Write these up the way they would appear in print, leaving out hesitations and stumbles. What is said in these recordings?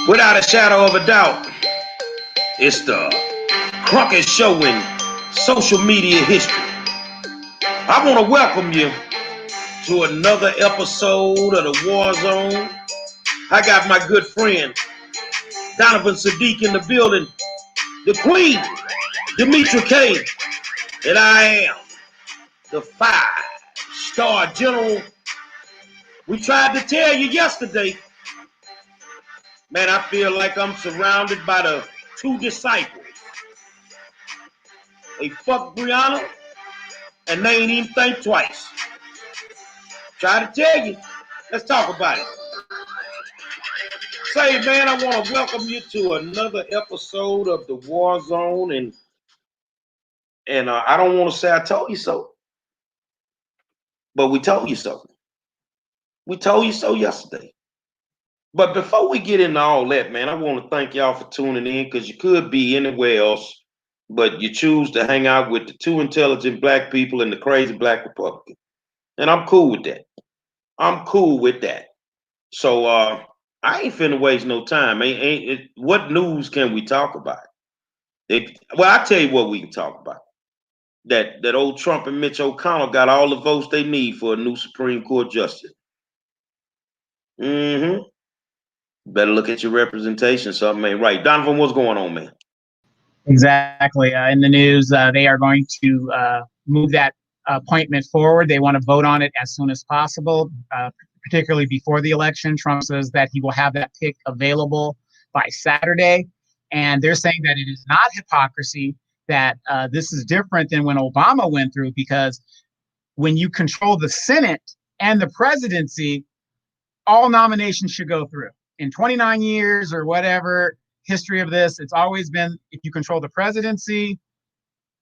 Without a shadow of a doubt, it's the Crockett Show in social media history. I want to welcome you to another episode of the War Zone. I got my good friend Donovan Sadiq in the building, the Queen, Demetra K, and I am the 5-star general. We tried to tell you yesterday, man, I feel like I'm surrounded by the two disciples. They fucked Breonna and they ain't even think twice. Try to tell you. Let's talk about it. Say, man, I want to welcome you to another episode of the War Zone, and I don't want to say I told you so, but we told you so. We told you so yesterday. But before we get into all that, man, I want to thank y'all for tuning in, because you could be anywhere else, but you choose to hang out with the two intelligent black people and the crazy black Republican. And I'm cool with that. I'm cool with that. So I ain't finna waste no time. What news can we talk about? Well, I tell you what we can talk about. That old Trump and Mitch McConnell got all the votes they need for a new Supreme Court justice. Mm-hmm. Better look at your representation. Something ain't right. Donovan, what's going on, man? Exactly. In the news, they are going to move that appointment forward. They want to vote on it as soon as possible, particularly before the election. Trump says that he will have that pick available by Saturday. And they're saying that it is not hypocrisy, that this is different than when Obama went through, because when you control the Senate and the presidency, all nominations should go through. In 29 years or whatever history of this, it's always been, if you control the presidency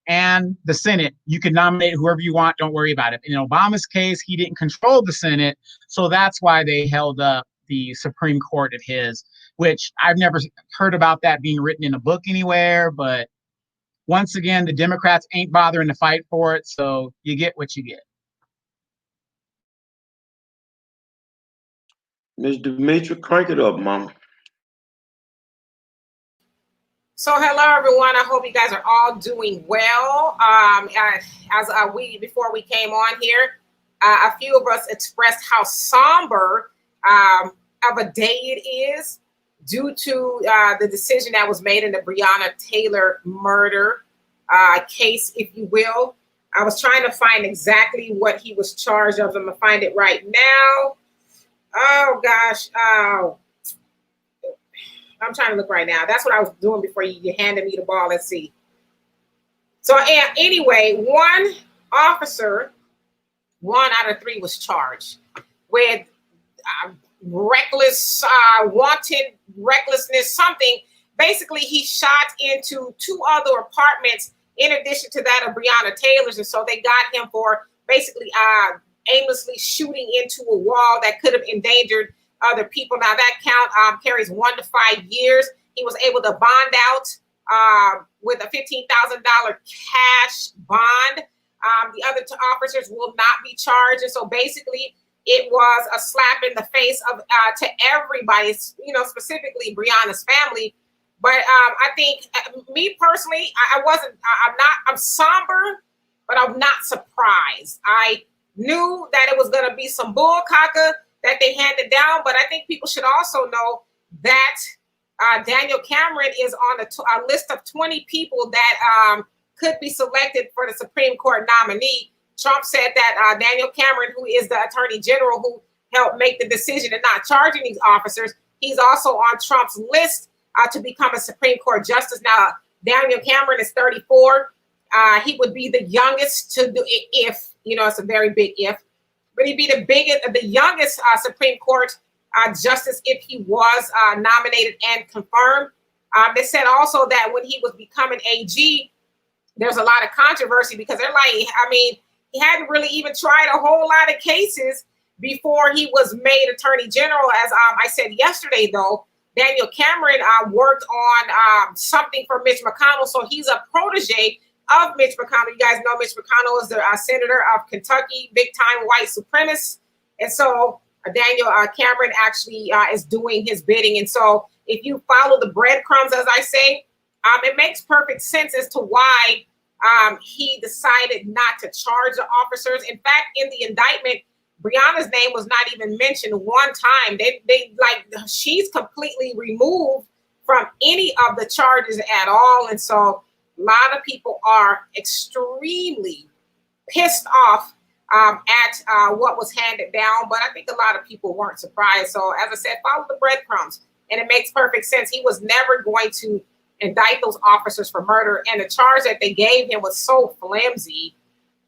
and the Senate, you can nominate whoever you want. Don't worry about it. In Obama's case, he didn't control the Senate, so that's why they held up the Supreme Court of his, which I've never heard about that being written in a book anywhere. But once again, the Democrats ain't bothering to fight for it, so you get what you get. Ms. Demetra, crank it up, mama. So hello everyone. I hope you guys are all doing well. Before we came on here, a few of us expressed how somber of a day it is due to the decision that was made in the Breonna Taylor murder case, if you will. I was trying to find exactly what he was charged of. I'm gonna find it right now. Oh gosh. I'm trying to look right now. That's what I was doing before you handed me the ball. Let's see. So anyway, one officer, 1 out of 3 was charged with wanton recklessness, something. Basically, he shot into 2 other apartments in addition to that of Breonna Taylor's. And so they got him for basically aimlessly shooting into a wall that could have endangered other people. Now that count carries 1 to 5 years. He was able to bond out with a $15,000 cash bond. The other 2 officers will not be charged. And so basically it was a slap in the face of to everybody, specifically Breonna's family. But I think me personally, I'm somber, but I'm not surprised. I knew that it was going to be some bullcaca that they handed down, but I think people should also know that Daniel Cameron is on a list of 20 people that could be selected for the Supreme Court nominee. Trump said that Daniel Cameron, who is the Attorney General who helped make the decision in not charging these officers, he's also on Trump's list to become a Supreme Court justice. Now, Daniel Cameron is 34. He would be the youngest to do it if, it's a very big if. But he'd be the youngest Supreme Court justice if he was nominated and confirmed. They said also that when he was becoming AG, there's a lot of controversy because they're like, he hadn't really even tried a whole lot of cases before he was made Attorney General. As I said yesterday, though, Daniel Cameron worked on something for Mitch McConnell, so he's a protege of Mitch McConnell. You guys know Mitch McConnell is the senator of Kentucky, big-time white supremacist. And so Daniel Cameron actually is doing his bidding. And so if you follow the breadcrumbs, as I say, it makes perfect sense as to why he decided not to charge the officers. In fact, in the indictment, Breonna's name was not even mentioned one time. They like, she's completely removed from any of the charges at all. And so a lot of people are extremely pissed off at what was handed down. But I think a lot of people weren't surprised. So as I said, follow the breadcrumbs. And it makes perfect sense. He was never going to indict those officers for murder. And the charge that they gave him was so flimsy.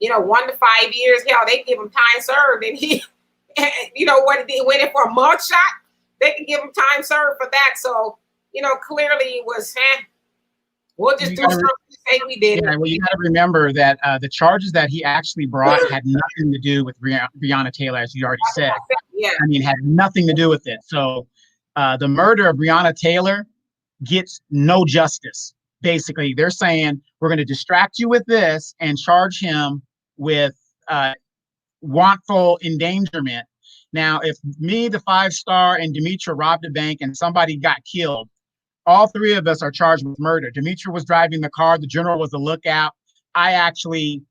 1 to 5 years. Hell, they give him time served. And he, what he went in for a mug shot. They can give him time served for that. So, clearly it was, we'll just do something to say we did. Yeah, well, you got to remember that the charges that he actually brought had nothing to do with Breonna Taylor, as you already said. Yeah. I mean, had nothing to do with it. So the murder of Breonna Taylor gets no justice. Basically, they're saying we're going to distract you with this and charge him with wrongful endangerment. Now, if me, the 5-star, and Demetra robbed a bank and somebody got killed, all three of us are charged with murder. Demetra was driving the car. The general was the lookout. I actually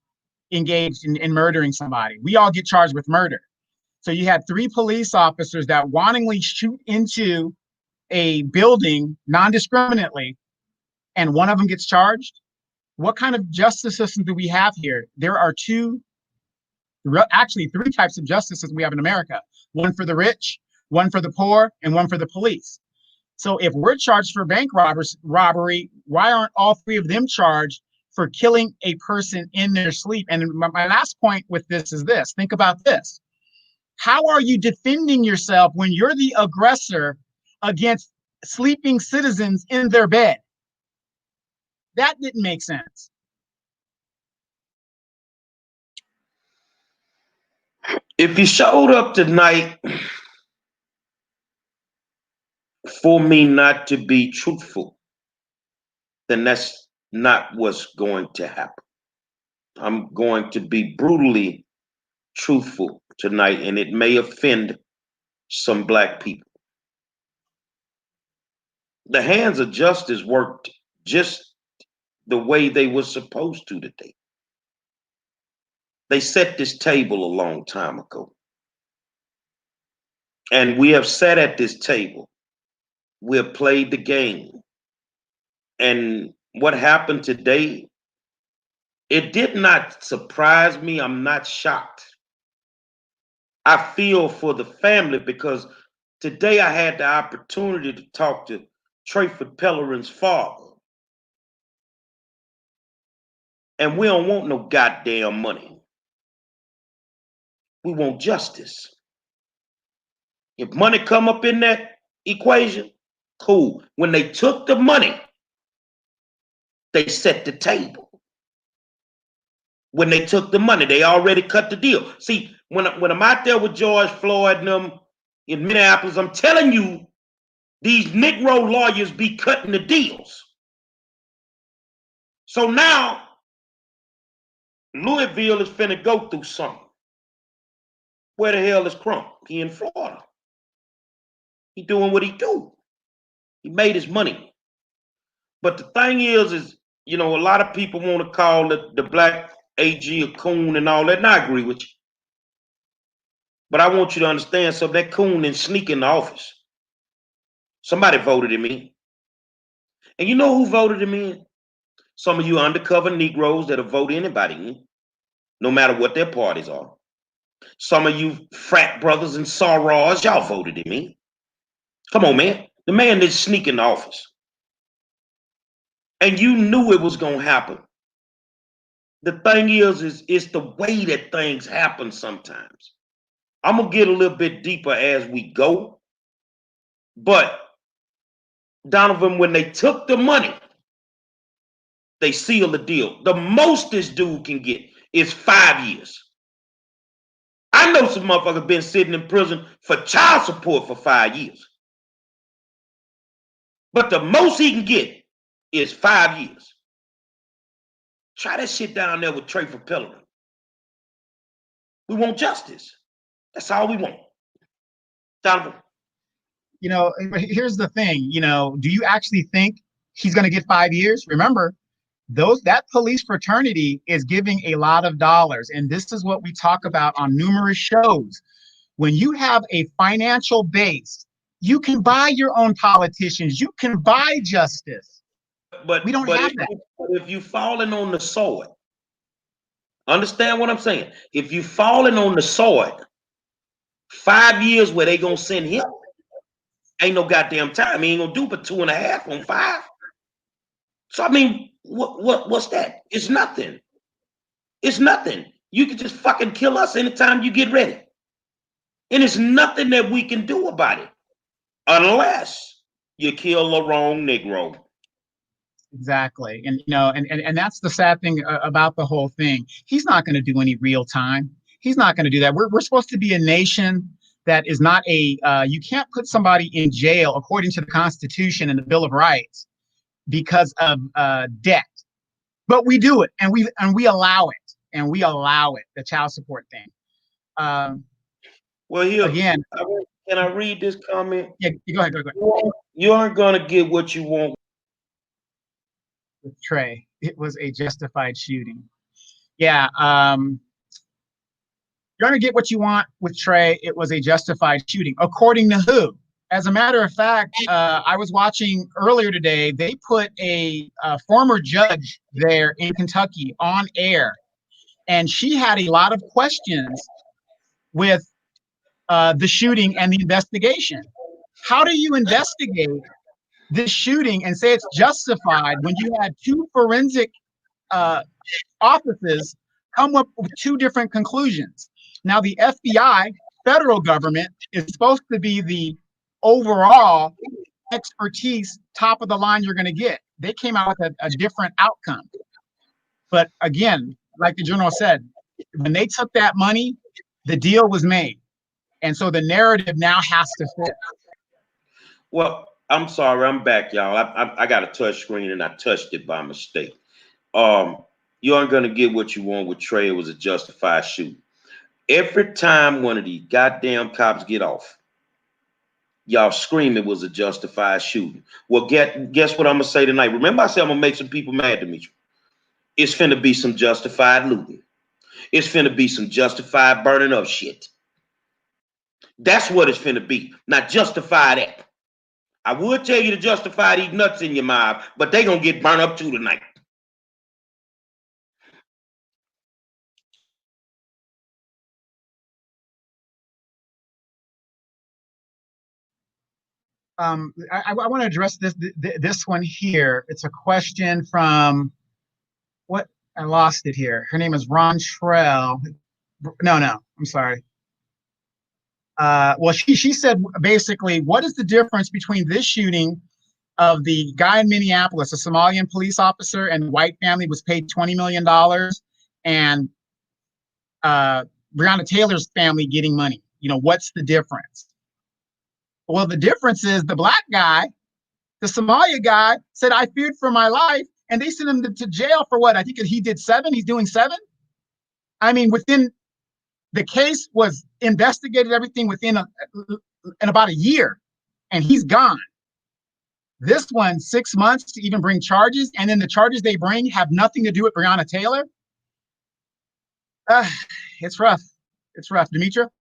engaged in murdering somebody. We all get charged with murder. So you had 3 police officers that wantingly shoot into a building non-discriminately, and one of them gets charged. What kind of justice system do we have here? There are actually 3 types of justices we have in America. One for the rich, one for the poor, and one for the police. So if we're charged for bank robbery, why aren't all 3 of them charged for killing a person in their sleep? And my last point with this is this. Think about this. How are you defending yourself when you're the aggressor against sleeping citizens in their bed? That didn't make sense. If you showed up tonight for me not to be truthful, then that's not what's going to happen. I'm going to be brutally truthful tonight, and it may offend some Black people. The hands of justice worked just the way they were supposed to today. They set this table a long time ago. And we have sat at this table. We have played the game. And what happened today, it did not surprise me. I'm not shocked. I feel for the family because today I had the opportunity to talk to Trayford Pellerin's father. And we don't want no goddamn money. We want justice. If money come up in that equation, cool. When they took the money, they set the table. When they took the money, they already cut the deal. See, when I'm out there with George Floyd and them in Minneapolis, I'm telling you, these Negro lawyers be cutting the deals. So now, Louisville is finna go through something. Where the hell is Crump? He in Florida. He doing what he do. He made his money. But the thing is, a lot of people want to call the Black AG a coon and all that, and I agree with you. But I want you to understand, so that coon didn't sneak in the office. Somebody voted him in. And you know who voted him in? Some of you undercover Negroes that'll vote anybody in, no matter what their parties are. Some of you frat brothers and sorors, y'all voted him in. Come on, man. The man didn't sneak in the office. And you knew it was going to happen. The thing is it's the way that things happen sometimes. I'm going to get a little bit deeper as we go. But, Donovan, when they took the money, they sealed the deal. The most this dude can get is 5 years. I know some motherfuckers been sitting in prison for child support for 5 years. But the most he can get is 5 years. Try that shit down there with Trayford Pellerin. We want justice. That's all we want. Donovan. You know, here's the thing. You know, do you actually think he's going to get 5 years? Remember, that police fraternity is giving a lot of dollars, and this is what we talk about on numerous shows. When you have a financial base, you can buy your own politicians. You can buy justice. But We don't have that. If you falling on the sword, understand what I'm saying? If you falling on the sword, 5 years where they gonna send him, ain't no goddamn time. He ain't gonna do but 2.5 on 5. So I mean, what's that? It's nothing. It's nothing. You can just fucking kill us anytime you get ready. And it's nothing that we can do about it. Unless you kill the wrong Negro. Exactly. And, you know, and that's the sad thing about the whole thing. He's not going to do any real time. He's not going to do that. We're supposed to be a nation that is not you can't put somebody in jail according to the Constitution and the Bill of Rights because of debt. But we do it, and we allow it, the child support thing. Well, here, again, can I read this comment? Yeah, go ahead. You aren't going to get what you want. With Trey, it was a justified shooting. Yeah, you're going to get what you want with Trey. It was a justified shooting. According to who? As a matter of fact, I was watching earlier today, they put a former judge there in Kentucky on air, and she had a lot of questions with the shooting and the investigation. How do you investigate this shooting and say it's justified when you had 2 forensic offices come up with 2 different conclusions? Now, the FBI, federal government, is supposed to be the overall expertise, top of the line you're going to get. They came out with a different outcome. But again, like the general said, when they took that money, the deal was made. And so the narrative now has to fit. Well, I'm sorry, I'm back, y'all. I got a touch screen and I touched it by mistake. You aren't gonna get what you want with Trey. It was a justified shooting. Every time one of these goddamn cops get off, y'all scream it was a justified shooting. Well, guess what I'm gonna say tonight? Remember, I said I'm gonna make some people mad, Demetri. It's finna be some justified looting. It's finna be some justified burning of shit. That's what it's finna be. Not justify that. I would tell you to justify these nuts in your mouth, but they gonna get burned up too tonight. I want to address this one here. It's a question from what I lost it here. Her name is Ron Trell. No, I'm sorry. Well, she said basically, what is the difference between this shooting of the guy in Minneapolis, a Somalian police officer, and the white family was paid $20 million, and Breonna Taylor's family getting money? You know, what's the difference? Well, the difference is the black guy, the Somalia guy, said, I feared for my life, and they sent him to jail for what? I think he did 7. He's doing 7. I mean, the case was investigated, everything within in about a year, and he's gone. This one, 6 months to even bring charges, and then the charges they bring have nothing to do with Breonna Taylor. It's rough. It's rough. Demetria?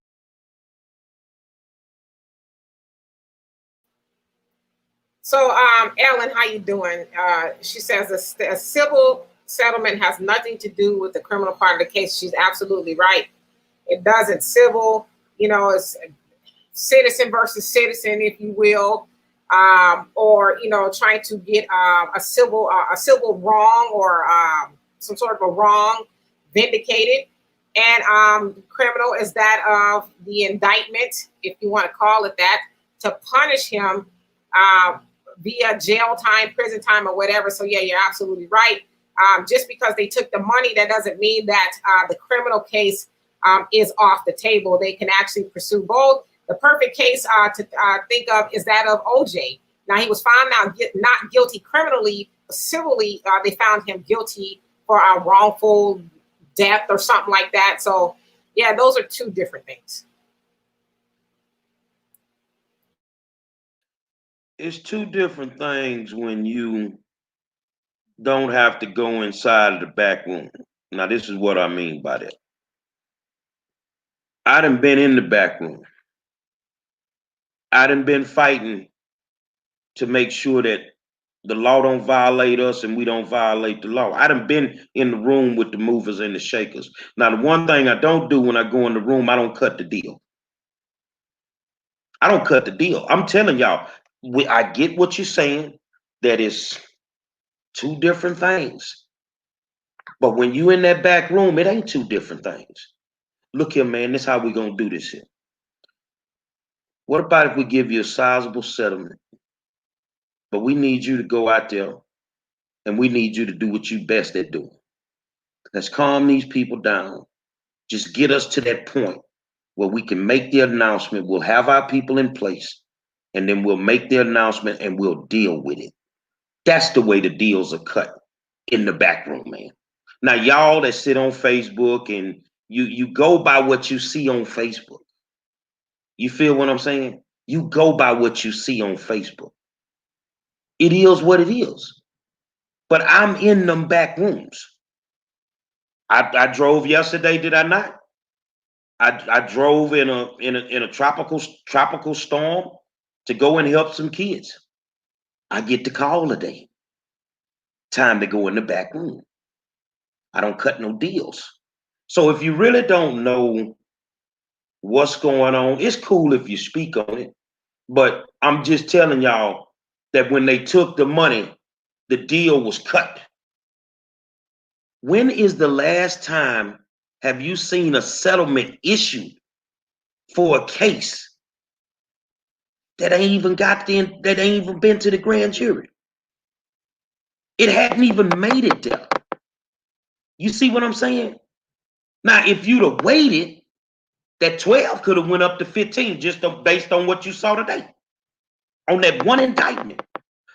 So, Ellen, how you doing? She says a civil settlement has nothing to do with the criminal part of the case. She's absolutely right. It doesn't. Civil, you know, it's citizen versus citizen, if you will, or, you know, trying to get a civil wrong or some sort of a wrong vindicated. And criminal is that of the indictment, if you want to call it that, to punish him via jail time, prison time, or whatever. So yeah, you're absolutely right. Just because they took the money, that doesn't mean that the criminal case is off the table. They can actually pursue both. The perfect case to think of is that of OJ. Now, he was found not guilty criminally, but civilly. They found him guilty for a wrongful death or something like that. So yeah, those are 2 different things. It's two different things when you don't have to go inside of the back room. Now, this is what I mean by that. I done been in the back room. I done been fighting to make sure that the law don't violate us and we don't violate the law. I done been in the room with the movers and the shakers. Now, the one thing I don't do when I go in the room, I don't cut the deal. I don't cut the deal. I'm telling y'all, I get what you're saying. That is two different things. But when you in that back room, it ain't two different things. Look here, man, this is how we gonna do this here. What about if we give you a sizable settlement, but we need you to go out there and we need you to do what you best at doing. Let's calm these people down. Just get us to that point where we can make the announcement. We'll have our people in place, and then we'll make the announcement and we'll deal with it. That's the way the deals are cut in the back room, man. Now, y'all that sit on Facebook and you go by what you see on Facebook. You feel what I'm saying? You go by what you see on Facebook. It is what it is. But I'm in them back rooms. I drove yesterday, did I not? I drove in a tropical storm to go and help some kids. I get the call today. Time to go in the back room. I don't cut no deals. So if you really don't know what's going on, it's cool if you speak on it. But I'm just telling y'all that when they took the money, the deal was cut. When is the last time have you seen a settlement issued for a case that ain't even been to the grand jury? It hadn't even made it there. You see what I'm saying? Now, if you'd have waited, that 12 could have went up to 15 just based on what you saw today on that one indictment.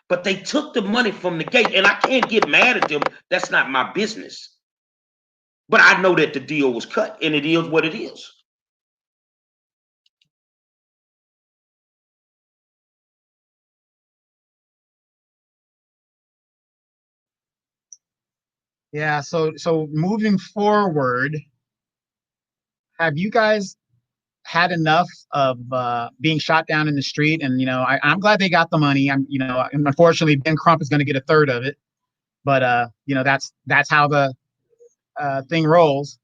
But they took the money from the gate, and I can't get mad at them. That's not my business. But I know that the deal was cut, and it is what it is. Yeah, so moving forward, have you guys had enough of being shot down in the street? And I'm glad they got the money. Unfortunately, Ben Crump is going to get a third of it, but that's how the thing rolls.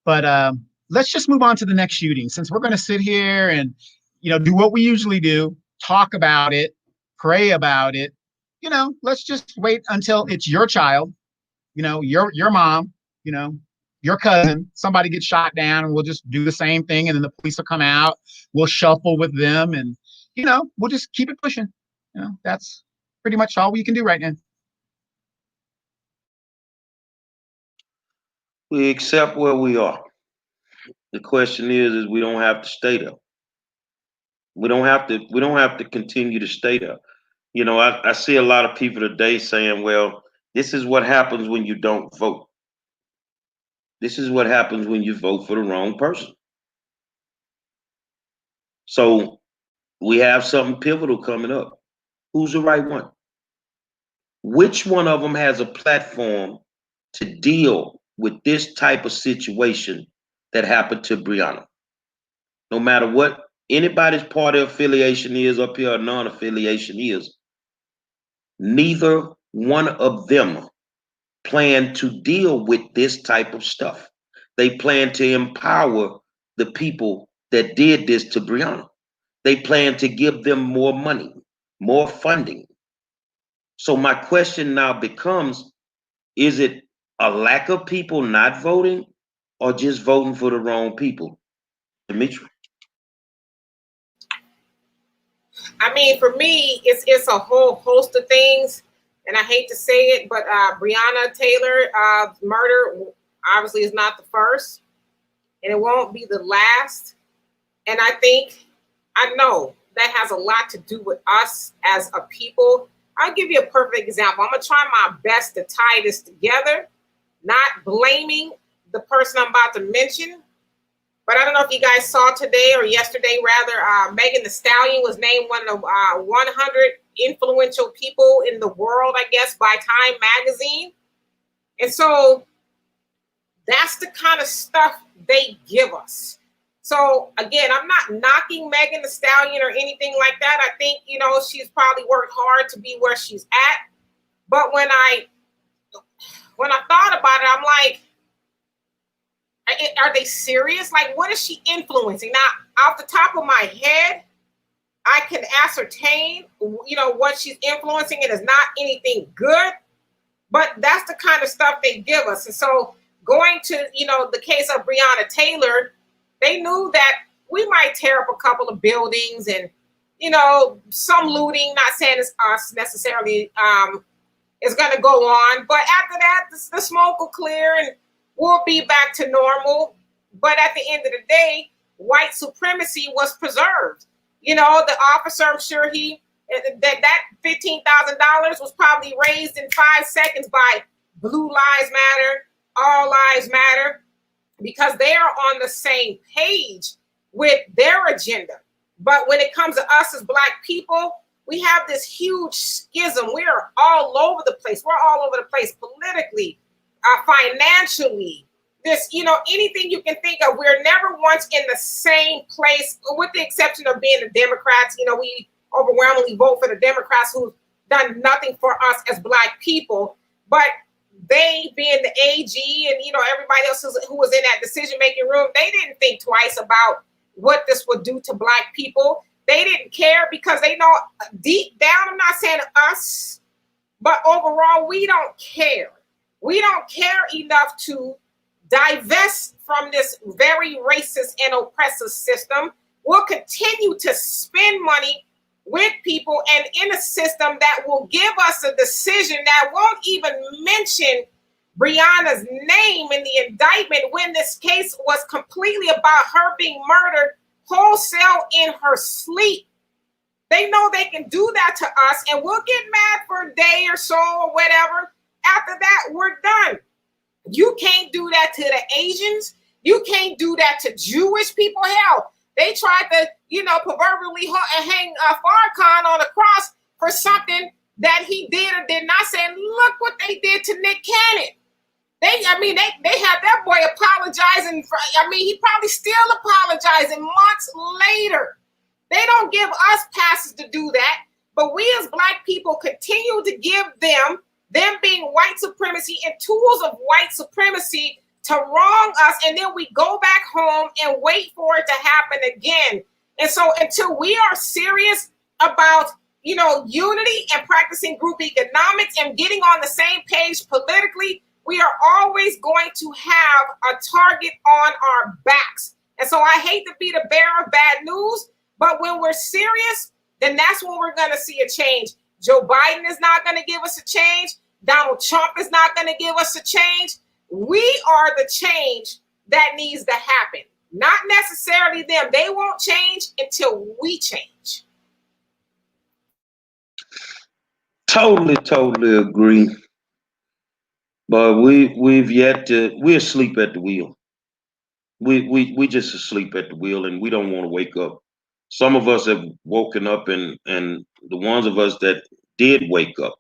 But let's just move on to the next shooting, since we're going to sit here and do what we usually do, talk about it, pray about it. Let's just wait until it's your child, your mom, your cousin, somebody gets shot down, and we'll just do the same thing. And then the police will come out, we'll shuffle with them, and, we'll just keep it pushing. That's pretty much all we can do right now. We accept where we are. The question is we don't have to stay there. We don't have to continue to stay there. I see a lot of people today saying, well, this is what happens when you don't vote. This is what happens when you vote for the wrong person. So we have something pivotal coming up. Who's the right one? Which one of them has a platform to deal with this type of situation that happened to Breonna? No matter what anybody's party affiliation is up here or non-affiliation is, neither one of them plan to deal with this type of stuff. They plan to empower the people that did this to Breonna. They plan to give them more money, more funding. So my question now becomes, is it a lack of people not voting or just voting for the wrong people? Dimitri? I mean, for me, it's a whole host of things, and I hate to say it, but Breonna Taylor murder obviously is not the first, and it won't be the last. And I know that has a lot to do with us as a people. I'll give you a perfect example. I'm gonna try my best to tie this together, not blaming the person I'm about to mention. But I don't know if you guys saw today or yesterday, rather, Megan Thee Stallion was named one of the 100 influential people in the world, I guess, by Time Magazine. And so that's the kind of stuff they give us. So again, I'm not knocking Megan Thee Stallion or anything like that. I think, you know, she's probably worked hard to be where she's at. But when I thought about it, I'm like, are they serious? Like, what is she influencing? Now, off the top of my head, I can ascertain, you know, what she's influencing. It is not anything good, but that's the kind of stuff they give us. And so going to, you know, the case of Breonna Taylor, they knew that we might tear up a couple of buildings and, you know, some looting, not saying it's us necessarily, is going to go on. But after that, the smoke will clear and we'll be back to normal. But at the end of the day, white supremacy was preserved. You know, the officer, I'm sure that $15,000 was probably raised in 5 seconds by Blue Lives Matter, All Lives Matter, because they are on the same page with their agenda. But when it comes to us as Black people, we have this huge schism. We are all over the place. We're all over the place politically, financially. This, you know, anything you can think of, we're never once in the same place, with the exception of being the Democrats. You know, we overwhelmingly vote for the Democrats who've done nothing for us as Black people. But they, being the AG and, you know, everybody else who was in that decision-making room, they didn't think twice about what this would do to Black people. They didn't care because they know deep down, I'm not saying us, but overall, we don't care. We don't care enough to divest from this very racist and oppressive system. We'll continue to spend money with people and in a system that will give us a decision that won't even mention Breonna's name in the indictment, when this case was completely about her being murdered wholesale in her sleep. They know they can do that to us, and we'll get mad for a day or so or whatever. After that, we're done. You can't do that to the Asians. You can't do that to Jewish people. Hell, they tried to, you know, proverbially hang Farrakhan on a cross for something that he did or did not say. Look what they did to Nick Cannon. They had that boy apologizing for, he probably still apologizing months later. They don't give us passes to do that, but we as Black people continue to give them being white supremacy and tools of white supremacy to wrong us, and then we go back home and wait for it to happen again. And so until we are serious about, you know, unity and practicing group economics and getting on the same page politically, we are always going to have a target on our backs. And so I hate to be the bearer of bad news, but when we're serious, then that's when we're going to see a change. Joe Biden is not going to give us a change. Donald Trump is not going to give us a change. We are the change that needs to happen, not necessarily them. They won't change until we change. Totally agree. But we're asleep at the wheel. We just asleep at the wheel, and we don't want to wake up. Some of us have woken up, and the ones of us that did wake up,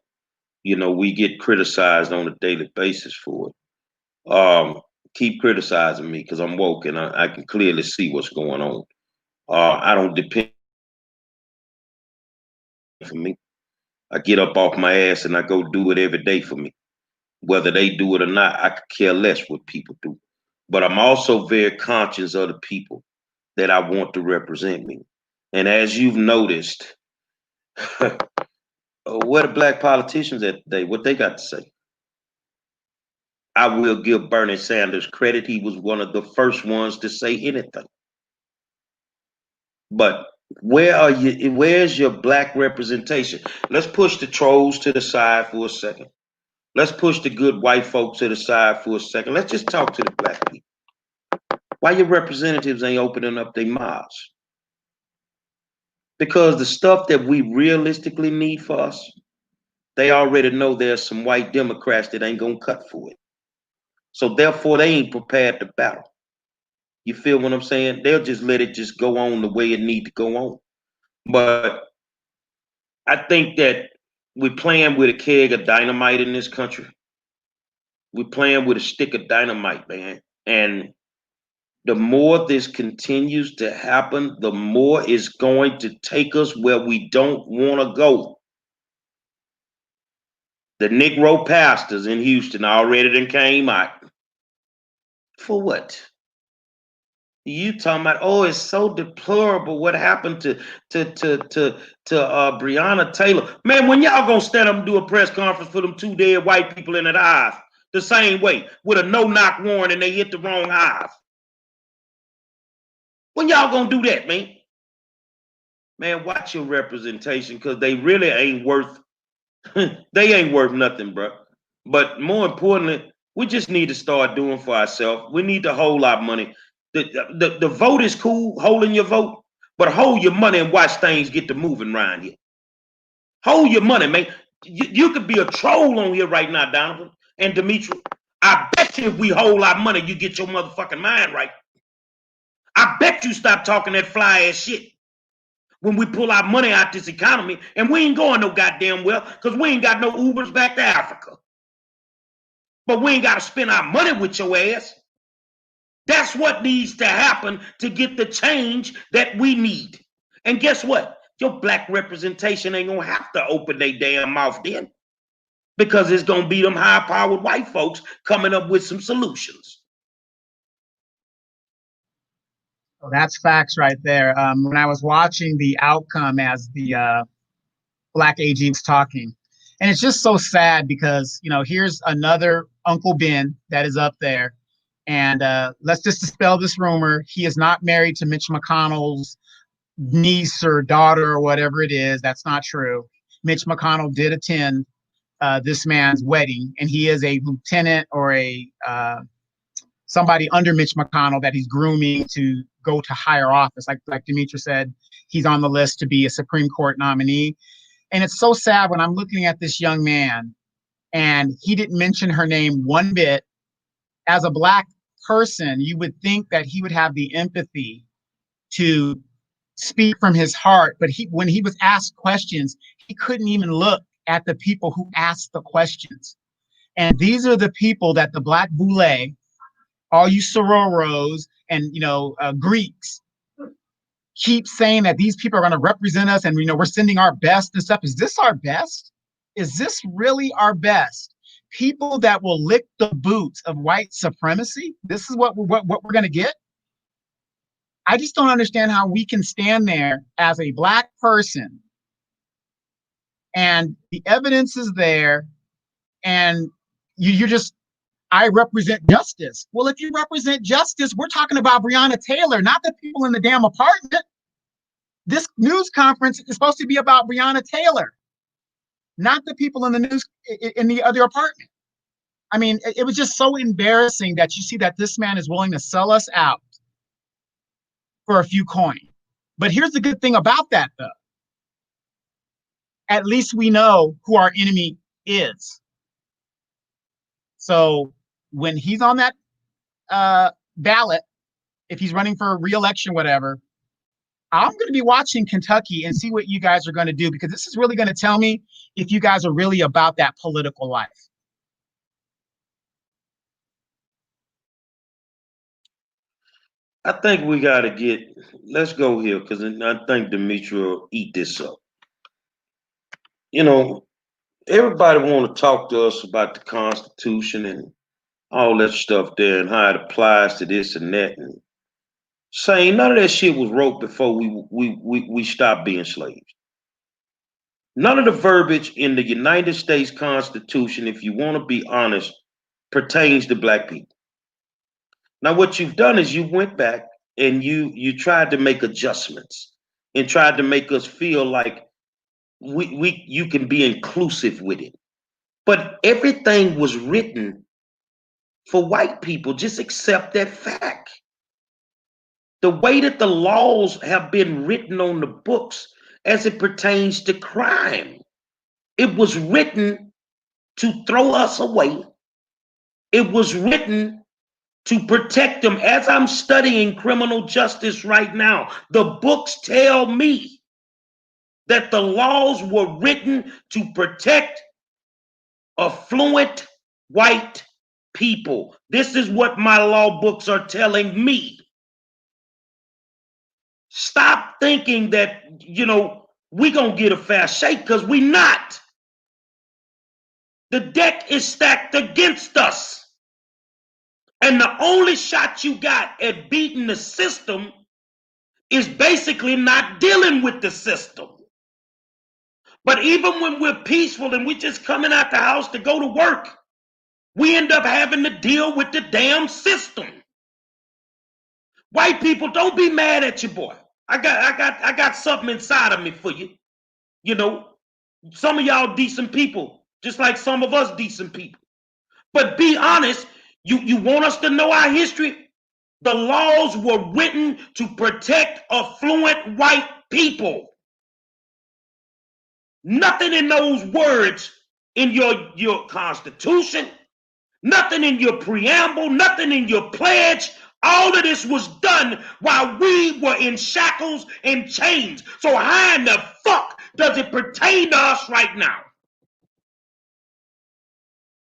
you know, we get criticized on a daily basis for it. Keep criticizing me because I'm woke and I can clearly see what's going on. I don't depend for me. I get up off my ass and I go do it every day for me. Whether they do it or not, I could care less what people do. But I'm also very conscious of the people that I want to represent me. And as you've noticed, where the Black politicians at today, what they got to say? I will give Bernie Sanders credit. He was one of the first ones to say anything. But where's your Black representation? Let's push the trolls to the side for a second. Let's push the good white folks to the side for a second. Let's just talk to the Black people. Why your representatives ain't opening up their mouths? Because the stuff that we realistically need for us, they already know there's some white Democrats that ain't gonna cut for it. So therefore, they ain't prepared to battle. You feel what I'm saying? They'll just let it just go on the way it need to go on. But I think that we're playing with a keg of dynamite in this country. We're playing with a stick of dynamite, man. And the more this continues to happen, the more it's going to take us where we don't want to go. The Negro pastors in Houston already done came out. For what? You talking about, oh, it's so deplorable what happened to Breonna Taylor. Man, when y'all gonna stand up and do a press conference for them two dead white people in that hive the same way with a no-knock warrant and they hit the wrong hive? When y'all gonna do that, man? Man, watch your representation, because they really ain't worth they ain't worth nothing, bro. But more importantly, we just need to start doing for ourselves. We need to hold our money. The vote is cool, holding your vote, but hold your money and watch things get to moving around here. Hold your money, man. You could be a troll on here right now, Donovan and Dimitri. I bet you if we hold our money, you get your motherfucking mind right. I bet you stop talking that fly ass shit when we pull our money out this economy, and we ain't going no goddamn well, because we ain't got no Ubers back to Africa. But we ain't got to spend our money with your ass. That's what needs to happen to get the change that we need. And guess what? Your black representation ain't going to have to open their damn mouth then, because it's going to be them high-powered white folks coming up with some solutions. Well, that's facts right there. When I was watching the outcome as the black AG was talking, and it's just so sad because, you know, here's another Uncle Ben that is up there. And let's just dispel this rumor. He is not married to Mitch McConnell's niece or daughter or whatever it is. That's not true. Mitch McConnell did attend this man's wedding, and he is a lieutenant or a somebody under Mitch McConnell that he's grooming to go to higher office. Like Dimitri said, he's on the list to be a Supreme Court nominee. And it's so sad when I'm looking at this young man and he didn't mention her name one bit. As a black person, you would think that he would have the empathy to speak from his heart, but when he was asked questions, he couldn't even look at the people who asked the questions. And these are the people that the black boule, all you Sororos and Greeks, keep saying that these people are going to represent us, and we're sending our best and stuff. Is this our best? Is this really our best? People that will lick the boots of white supremacy? This is what we're going to get? I just don't understand how we can stand there as a black person and the evidence is there, and you're just, I represent justice. Well, if you represent justice, we're talking about Breonna Taylor, not the people in the damn apartment. This news conference is supposed to be about Breonna Taylor, not the people in the news in the other apartment. I mean, it was just so embarrassing that you see that this man is willing to sell us out for a few coins. But here's the good thing about that, though. At least we know who our enemy is. So when he's on that ballot, if he's running for re-election, whatever, I'm going to be watching Kentucky and see what you guys are going to do, because this is really going to tell me if you guys are really about that political life. I think we got to let's go here, because I think Dimitri will eat this up. Everybody want to talk to us about the Constitution and all that stuff there and how it applies to this and that, and saying none of that shit was wrote before we stopped being slaves. None of the verbiage in the United States Constitution, if you want to be honest, pertains to black people. Now, what you've done is you went back and you tried to make adjustments and tried to make us feel like you can be inclusive with it. But everything was written for white people. Just accept that fact. The way that the laws have been written on the books as it pertains to crime, it was written to throw us away. It was written to protect them. As I'm studying criminal justice right now, the books tell me that the laws were written to protect affluent white people. This is what my law books are telling me. Stop thinking that, we gonna get a fast shake, because we not. The deck is stacked against us. And the only shot you got at beating the system is basically not dealing with the system. But even when we're peaceful and we're just coming out the house to go to work, we end up having to deal with the damn system. White people, don't be mad at your boy. I got something inside of me for you. Some of y'all decent people, just like some of us decent people. But be honest, you want us to know our history? The laws were written to protect affluent white people. Nothing in those words in your Constitution, nothing in your preamble, nothing in your pledge. All of this was done while we were in shackles and chains. So how in the fuck does it pertain to us right now?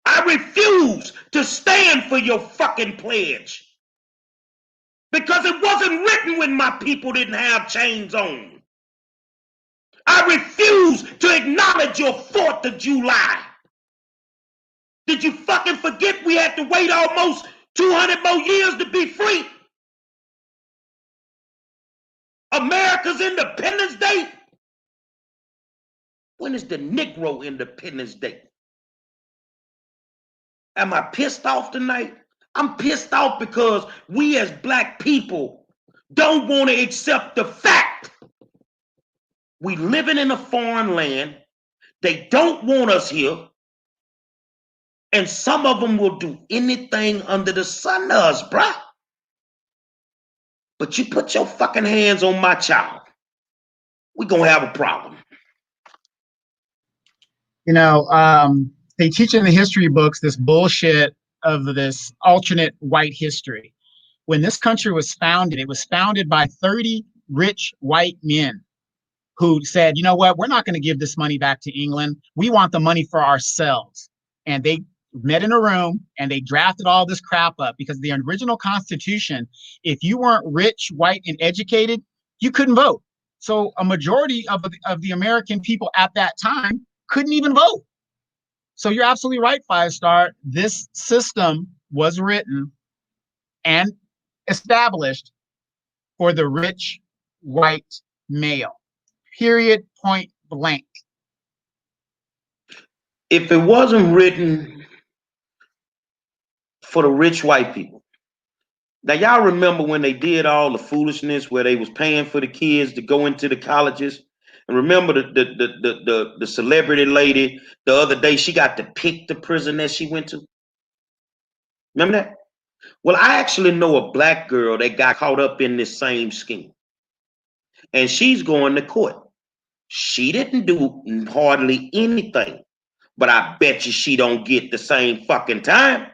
I refuse to stand for your fucking pledge. Because it wasn't written when my people didn't have chains on. I refuse to acknowledge your 4th of July. Did you fucking forget we had to wait almost 200 more years to be free? America's Independence Day? When is the Negro Independence Day? Am I pissed off tonight? I'm pissed off because we as black people don't want to accept the fact we living in a foreign land. They don't want us here. And some of them will do anything under the sun to us, bruh. But you put your fucking hands on my child, we're going to have a problem. They teach in the history books this bullshit of this alternate white history. When this country was founded, it was founded by 30 rich white men who said, you know what, we're not going to give this money back to England. We want the money for ourselves. And they met in a room and they drafted all this crap up because the original Constitution, if you weren't rich, white, and educated, you couldn't vote. So a majority of the American people at that time couldn't even vote. So you're absolutely right, 5-star. This system was written and established for the rich white male. Period, point blank. If it wasn't written for the rich white people, now y'all remember when they did all the foolishness where they was paying for the kids to go into the colleges? And remember the celebrity lady the other day, she got to pick the prison that she went to. Remember that? Well, I actually know a black girl that got caught up in this same scheme. And she's going to court. She didn't do hardly anything. But I bet you she don't get the same fucking time.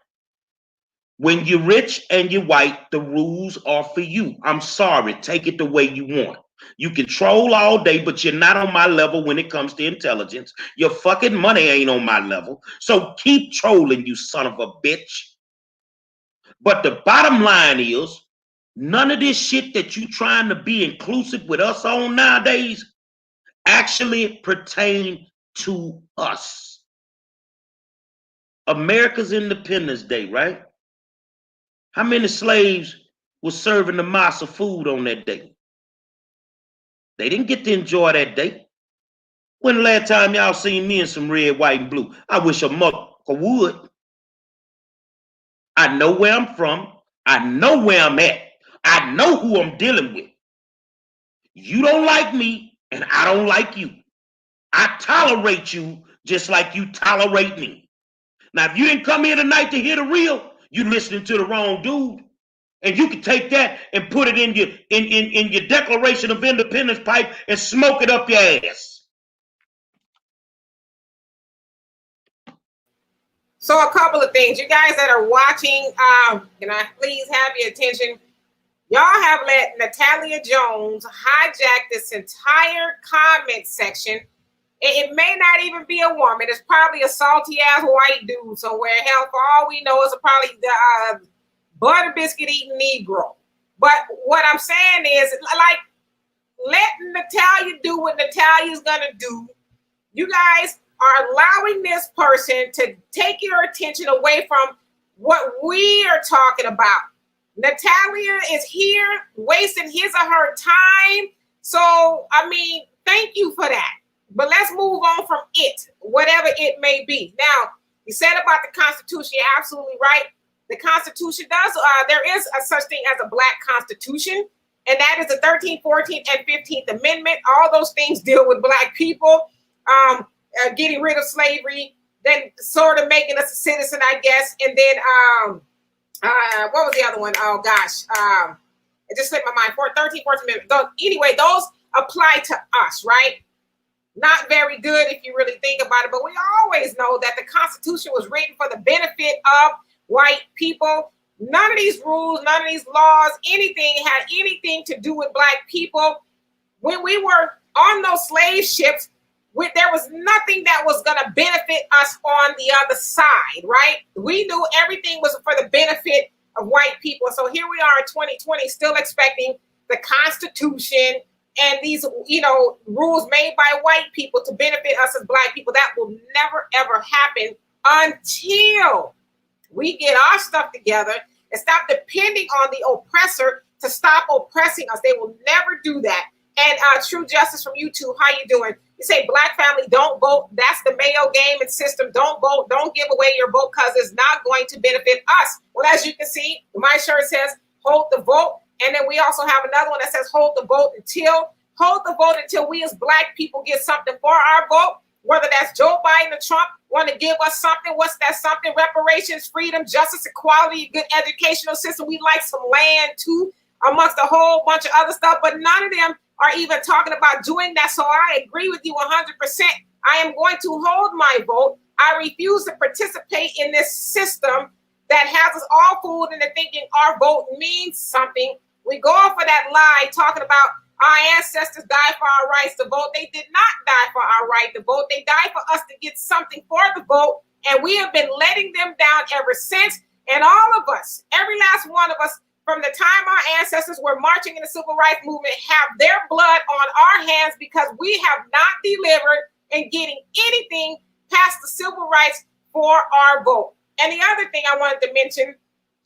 When you're rich and you're white, the rules are for you. I'm sorry, take it the way you want. You can troll all day, but you're not on my level when it comes to intelligence. Your fucking money ain't on my level. So keep trolling, you son of a bitch. But the bottom line is, none of this shit that you trying to be inclusive with us on nowadays actually pertain to us. America's Independence Day, right? How many slaves were serving the massa food on that day? They didn't get to enjoy that day. When the last time y'all seen me in some red, white, and blue? I wish a mother would. I know where I'm from. I know where I'm at. I know who I'm dealing with. You don't like me, and I don't like you. I tolerate you just like you tolerate me. Now, if you didn't come here tonight to hear the real, you listening to the wrong dude. And you can take that and put it in your Declaration of Independence pipe and smoke it up your ass. So a couple of things. You guys that are watching, can I please have your attention? Y'all have let Natalia Jones hijack this entire comment section. It may not even be a woman. It's probably a salty ass white dude somewhere. Hell, for all we know, it's probably the butter biscuit eating Negro. But what I'm saying is, like, let Natalia do what Natalia's gonna do. You guys are allowing this person to take your attention away from what we are talking about. Natalia is here wasting his or her time. So, I mean, thank you for that. But let's move on from it, whatever it may be. Now, you said about the Constitution, you're absolutely right. The Constitution does, there is a such thing as a Black Constitution, and that is the 13th, 14th, and 15th Amendment. All those things deal with Black people, getting rid of slavery, then sort of making us a citizen, I guess, and then what was the other one? Oh gosh, it just slipped my mind. 13th, 14th Amendment. Anyway, those apply to us, right? Not very good if you really think about it, but we always know that the Constitution was written for the benefit of white people. None of these rules, none of these laws, anything had anything to do with Black people. When we were on those slave ships, there was nothing that was going to benefit us on the other side, right? We knew everything was for the benefit of white people. So here we are in 2020, still expecting the Constitution and these, rules made by white people to benefit us as Black people. That will never, ever happen until we get our stuff together and stop depending on the oppressor to stop oppressing us. They will never do that. And True Justice from YouTube, how you doing? You say, Black family, don't vote. That's the Mayo game and system. Don't vote. Don't give away your vote because it's not going to benefit us. Well, as you can see, my shirt says, hold the vote. And then we also have another one that says, hold the vote until we as Black people get something for our vote. Whether that's Joe Biden or Trump want to give us something. What's that something? Reparations, freedom, justice, equality, good educational system. We like some land too, amongst a whole bunch of other stuff. But none of them are even talking about doing that. So I agree with you 100%. I am going to hold my vote. I refuse to participate in this system that has us all fooled into thinking our vote means something. We go off of that lie talking about our ancestors died for our rights to vote. They did not die for our right to vote. They died for us to get something for the vote. And we have been letting them down ever since. And all of us, every last one of us, from the time our ancestors were marching in the civil rights movement, have their blood on our hands because we have not delivered in getting anything past the civil rights for our vote. And the other thing I wanted to mention,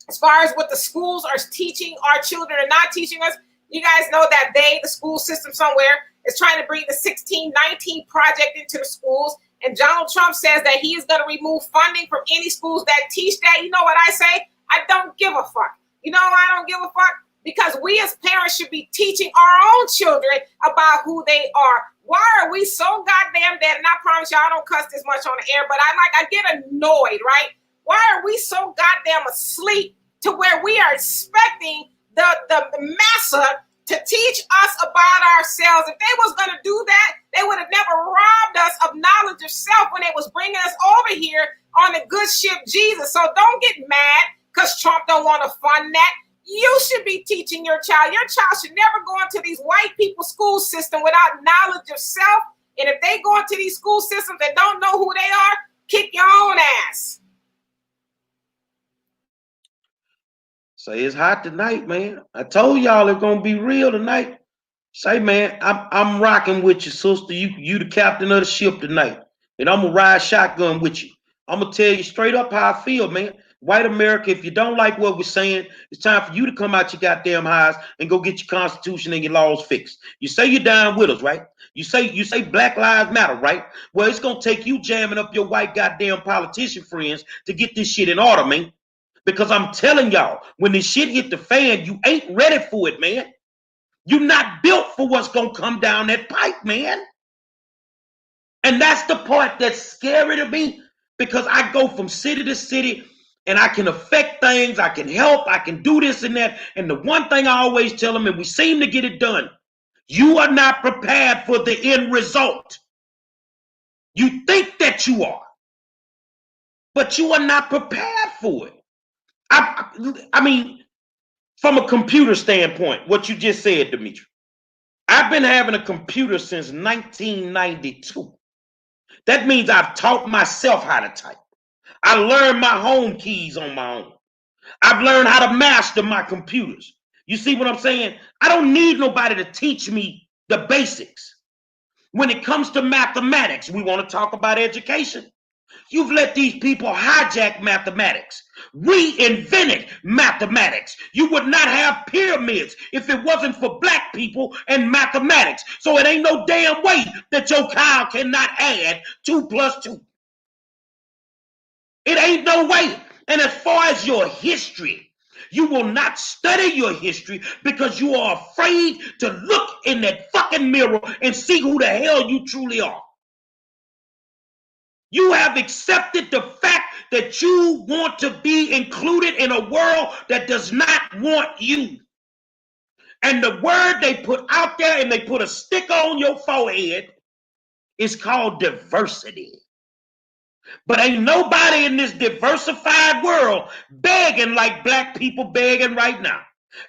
as far as what the schools are teaching our children or not teaching us, you guys know that the school system somewhere, is trying to bring the 1619 project into the schools. And Donald Trump says that he is going to remove funding from any schools that teach that. You know what I say? I don't give a fuck. You know why I don't give a fuck? Because we as parents should be teaching our own children about who they are. Why are we so goddamn dead? And I promise you, I don't cuss this much on the air, but I get annoyed, right? Why are we so goddamn asleep to where we are expecting the massa to teach us about ourselves? If they was going to do that, they would have never robbed us of knowledge of self when they was bringing us over here on the good ship Jesus. So don't get mad because Trump don't want to fund that. You should be teaching your child. Your child should never go into these white people school system without knowledge of self. And if they go into these school systems and don't know who they are, kick your own ass. Say it's hot tonight, man. I told y'all it's gonna be real tonight. Say, man, I'm rocking with you, sister. You the captain of the ship tonight, and I'm gonna ride shotgun with you. I'm gonna tell you straight up how I feel, man. White America, if you don't like what we're saying, it's time for you to come out your goddamn highs and go get your constitution and your laws fixed. You say you're down with us, right? You say Black Lives Matter, right? Well, it's gonna take you jamming up your white goddamn politician friends to get this shit in order, man. Because I'm telling y'all, when this shit hit the fan, you ain't ready for it, man. You're not built for what's going to come down that pipe, man. And that's the part that's scary to me, because I go from city to city and I can affect things. I can help. I can do this and that. And the one thing I always tell them, and we seem to get it done, you are not prepared for the end result. You think that you are, but you are not prepared for it. I mean, from a computer standpoint, what you just said, Dimitri. I've been having a computer since 1992. That means I've taught myself how to type. I learned my home keys on my own. I've learned how to master my computers. You see what I'm saying? I don't need nobody to teach me the basics. When it comes to mathematics, we want to talk about education. You've let these people hijack mathematics. We invented mathematics. You would not have pyramids if it wasn't for black people and mathematics. So it ain't no damn way that your cow cannot add 2 plus 2. It ain't no way. And as far as your history, you will not study your history because you are afraid to look in that fucking mirror and see who the hell you truly are. You have accepted the fact that you want to be included in a world that does not want you. And the word they put out there and they put a sticker on your forehead is called diversity. But ain't nobody in this diversified world begging like black people begging right now.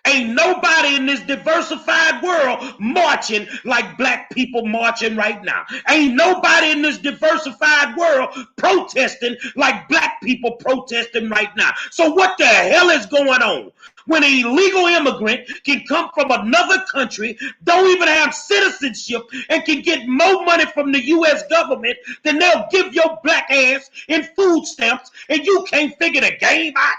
Ain't nobody in this diversified world marching like black people marching right now. Ain't nobody in this diversified world protesting like black people protesting right now. So what the hell is going on? When an illegal immigrant can come from another country, don't even have citizenship, and can get more money from the U.S. government than they'll give your black ass in food stamps, and you can't figure the game out?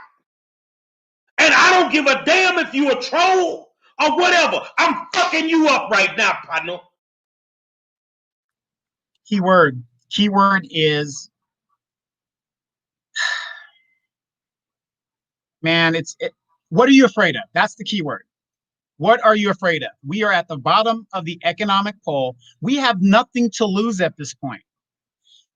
And I don't give a damn if you a troll or whatever. I'm fucking you up right now, partner. Keyword is, man, what are you afraid of? That's the keyword. What are you afraid of? We are at the bottom of the economic pole. We have nothing to lose at this point.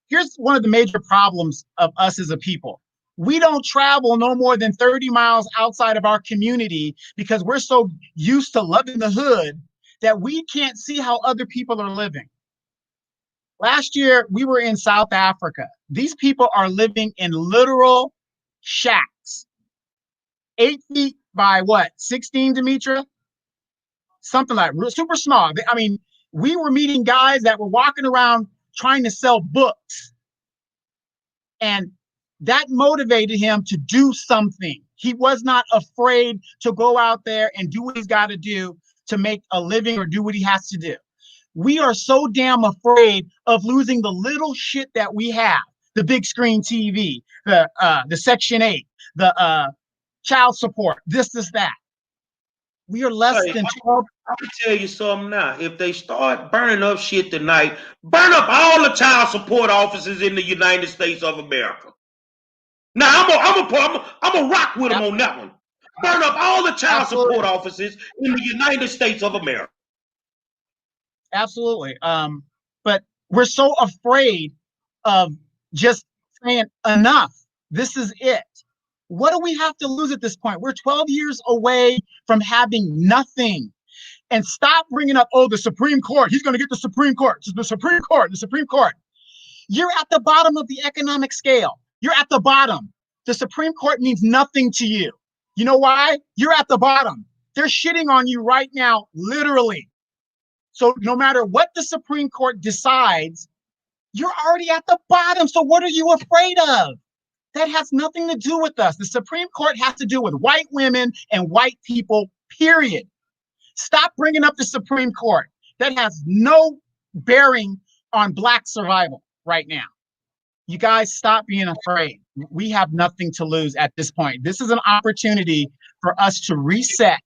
Here's one of the major problems of us as a people. We don't travel no more than 30 miles outside of our community because we're so used to loving the hood that we can't see how other people are living. Last year, we were in South Africa. These people are living in literal shacks. 8 feet by what? 16, Demetra? Something like super small. I mean, we were meeting guys that were walking around trying to sell books. And that motivated him to do something. He was not afraid to go out there and do what he's got to do to make a living or do what he has to do. We are so damn afraid of losing the little shit that we have. The big screen TV, the Section 8, the child support, this, that. We are less than 12. I'm gonna tell you something now. If they start burning up shit tonight, burn up all the child support offices in the United States of America. Now I'm gonna rock with them on that one. Burn up all the child support offices in the United States of America. Absolutely. But we're so afraid of just saying enough. This is it. What do we have to lose at this point? We're 12 years away from having nothing. And stop bringing up, oh, the Supreme Court. He's going to get the Supreme Court. The Supreme Court. The Supreme Court. You're at the bottom of the economic scale. You're at the bottom. The Supreme Court means nothing to you. You know why? You're at the bottom. They're shitting on you right now, literally. So no matter what the Supreme Court decides, you're already at the bottom. So what are you afraid of? That has nothing to do with us. The Supreme Court has to do with white women and white people, period. Stop bringing up the Supreme Court. That has no bearing on black survival right now. You guys stop being afraid. We have nothing to lose at this point. This is an opportunity for us to reset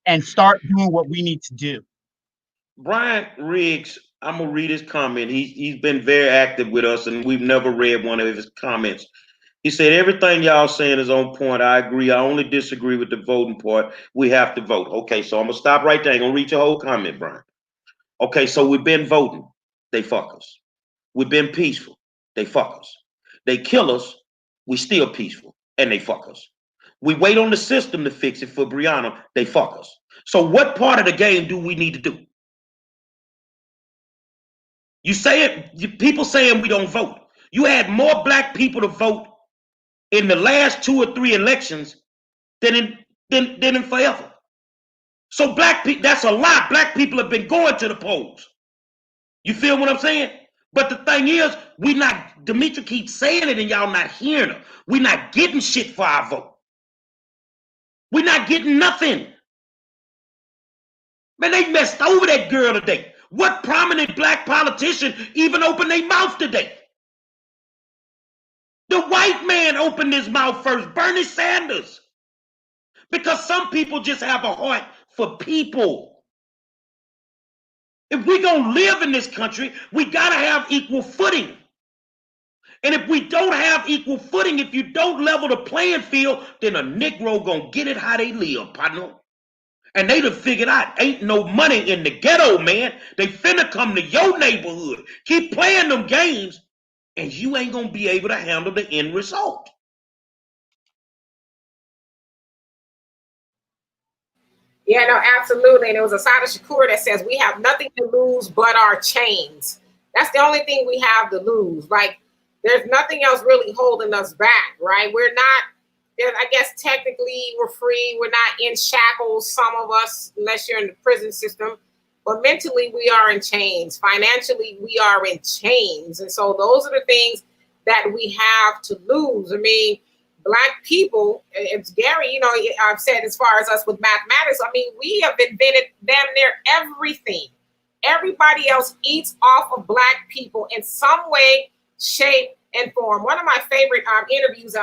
and start doing what we need to do. Brian Riggs, I'm gonna read his comment. He's been very active with us, and we've never read one of his comments. He said, everything y'all saying is on point. I agree. I only disagree with the voting part. We have to vote. Okay, so I'm going to stop right there. I'm going to read your whole comment, Brian. Okay, so we've been voting. They fuck us. We've been peaceful. They fuck us. They kill us. We still peaceful. And they fuck us. We wait on the system to fix it for Breonna. They fuck us. So what part of the game do we need to do? You say it, people saying we don't vote. You had more black people to vote in the last 2 or 3 elections than than in forever. So black people, that's a lie. Black people have been going to the polls. You feel what I'm saying? But the thing is, Demetri keeps saying it and y'all not hearing her. We're not getting shit for our vote. We're not getting nothing. Man, they messed over that girl today. What prominent black politician even opened their mouth today? The white man opened his mouth first, Bernie Sanders. Because some people just have a heart for people. If we're going to live in this country, we got to have equal footing. And if we don't have equal footing, if you don't level the playing field, then a Negro going to get it how they live, partner. And they done figured out ain't no money in the ghetto, man. They finna come to your neighborhood. Keep playing them games, and you ain't going to be able to handle the end result. Yeah, no, absolutely. And it was Asada Shakur that says we have nothing to lose but our chains. That's the only thing we have to lose. Like, there's nothing else really holding us back, right? We're not, I guess technically we're free. We're not in shackles, some of us, unless you're in the prison system. But mentally, we are in chains. Financially, we are in chains. And so those are the things that we have to lose. I mean, Black people, it's Gary, you know, I've said as far as us with mathematics, I mean, we have invented damn near everything. Everybody else eats off of Black people in some way, shape, and form. One of my favorite interviews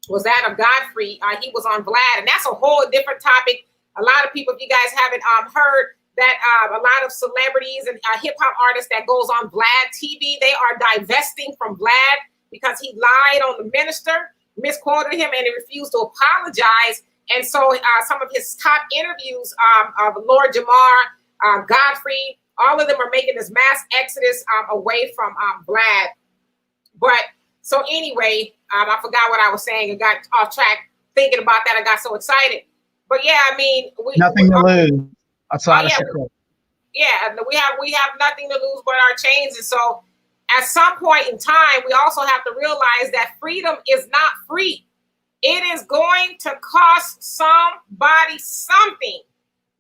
was that of Godfrey. He was on Vlad, and that's a whole different topic. A lot of people, if you guys haven't heard that a lot of celebrities and hip-hop artists that goes on Vlad TV, they are divesting from Vlad because he lied on the minister, misquoted him, and he refused to apologize. And so some of his top interviews of Lord Jamar, Godfrey, all of them are making this mass exodus away from Vlad. But so anyway, I forgot what I was saying and got off track thinking about that. I got so excited. But yeah, I mean, nothing to lose. Yeah, we have nothing to lose but our chains. And so at some point in time, we also have to realize that freedom is not free. It is going to cost somebody something.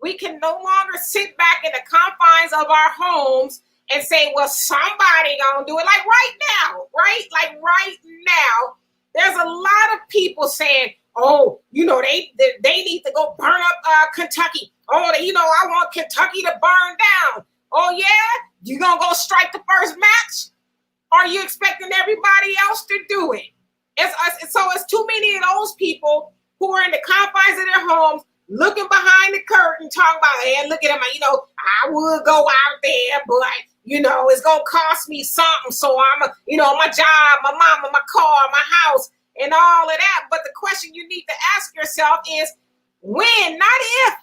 We can no longer sit back in the confines of our homes and say, well, somebody gonna do it. Like right now, right? Like right now, there's a lot of people saying, oh, you know, they need to go burn up Kentucky. Oh, you know, I want Kentucky to burn down. Oh, yeah? You gonna go strike the first match? Are you expecting everybody else to do it? It's too many of those people who are in the confines of their homes, looking behind the curtain, talking about, hey, look at him. You know, I would go out there, but, you know, it's going to cost me something. So you know, my job, my mama, my car, my house, and all of that. But the question you need to ask yourself is when, not if,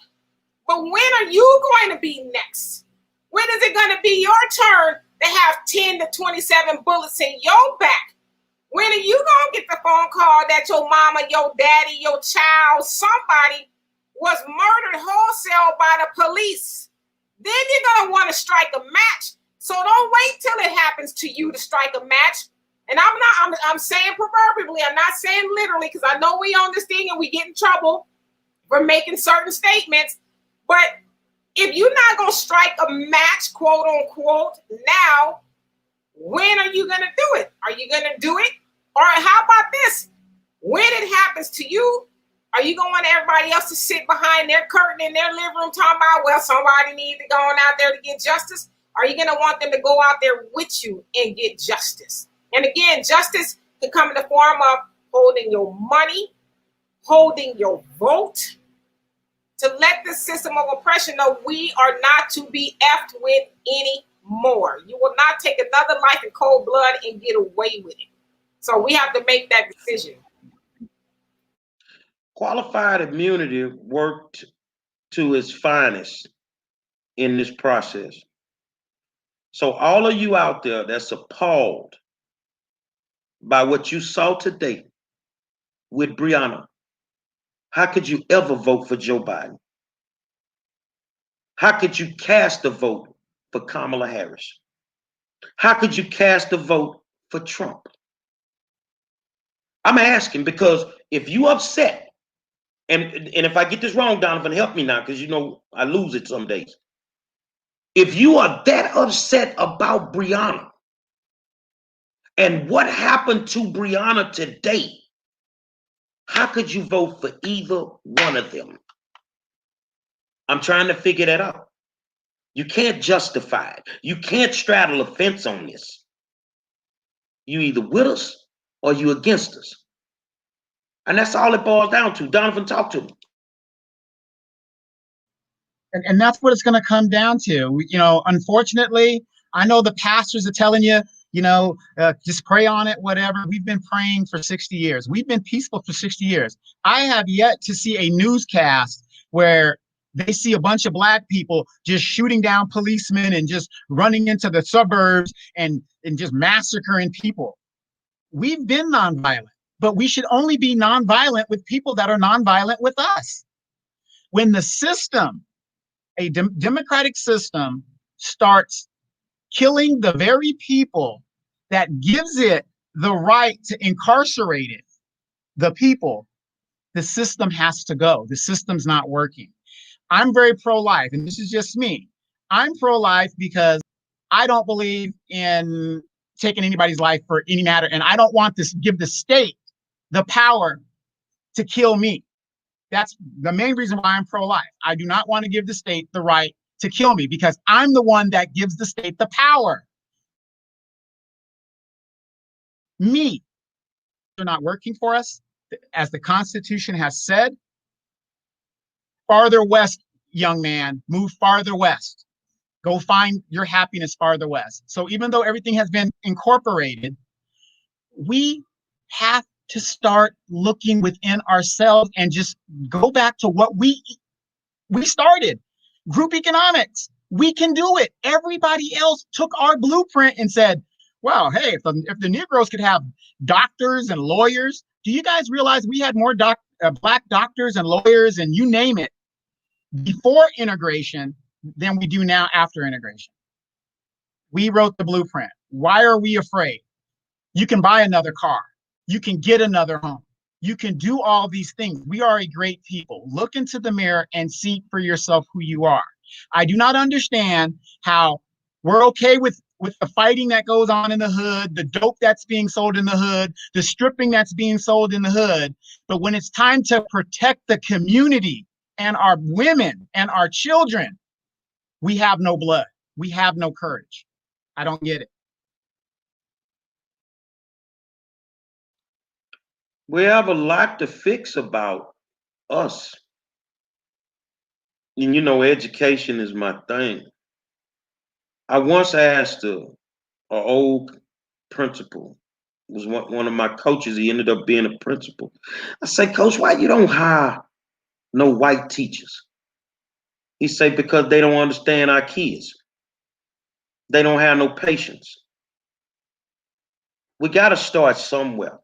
but when are you going to be next? When is it going to be your turn to have 10 to 27 bullets in your back? When are you going to get the phone call that your mama, your daddy, your child, somebody was murdered wholesale by the police? Then you're going to want to strike a match. So don't wait till it happens to you to strike a match. And I'm saying proverbially, I'm not saying literally, because I know we on this thing and we get in trouble for making certain statements. But if you're not going to strike a match, quote unquote, now, when are you going to do it? Are you going to do it? Or how about this? When it happens to you, are you going to want everybody else to sit behind their curtain in their living room talking about, well, somebody needs to go on out there to get justice? Are you going to want them to go out there with you and get justice? And again, justice can come in the form of holding your money, holding your vote, to let the system of oppression know we are not to be effed with anymore. You will not take another life in cold blood and get away with it. So we have to make that decision. Qualified immunity worked to its finest in this process. So all of you out there that's appalled by what you saw today with Breonna, how could you ever vote for Joe Biden? How could you cast a vote for Kamala Harris? How could you cast a vote for Trump? I'm asking because if you upset and if I get this wrong, Donovan, help me now, because you know I lose it some days. If you are that upset about Breonna and what happened to Breonna today, how could you vote for either one of them? I'm trying to figure that out. You can't justify it. You can't straddle a fence on this. You either with us or you against us. And that's all it boils down to. Donovan, talk to me. And that's what it's going to come down to. You know, unfortunately, I know the pastors are telling you, just pray on it, whatever. We've been praying for 60 years. We've been peaceful for 60 years. I have yet to see a newscast where they see a bunch of Black people just shooting down policemen and just running into the suburbs and just massacring people. We've been nonviolent, but we should only be nonviolent with people that are nonviolent with us. When the system, a democratic system, starts killing the very people that gives it the right to incarcerate it, the people, the system has to go. The system's not working. I'm very pro-life, and this is just me. I'm pro-life because I don't believe in taking anybody's life for any matter, and I don't want to give the state the power to kill me. That's the main reason why I'm pro-life. I do not want to give the state the right to kill me because I'm the one that gives the state the power. Me. They're not working for us. As the Constitution has said, farther west, young man, move farther west. Go find your happiness farther west. So even though everything has been incorporated, we have to start looking within ourselves and just go back to what we started. Group economics. We can do it. Everybody else took our blueprint and said, well, hey, if the Negroes could have doctors and lawyers, do you guys realize we had more Black doctors and lawyers and you name it before integration than we do now after integration? We wrote the blueprint. Why are we afraid? You can buy another car. You can get another home. You can do all these things. We are a great people. Look into the mirror and see for yourself who you are. I do not understand how we're okay with the fighting that goes on in the hood, the dope that's being sold in the hood, the stripping that's being sold in the hood. But when it's time to protect the community and our women and our children, we have no blood. We have no courage. I don't get it. We have a lot to fix about us. And you know, education is my thing. I once asked an old principal, was one of my coaches. He ended up being a principal. I say, Coach, why you don't hire no white teachers? He said, because they don't understand our kids. They don't have no patience. We got to start somewhere.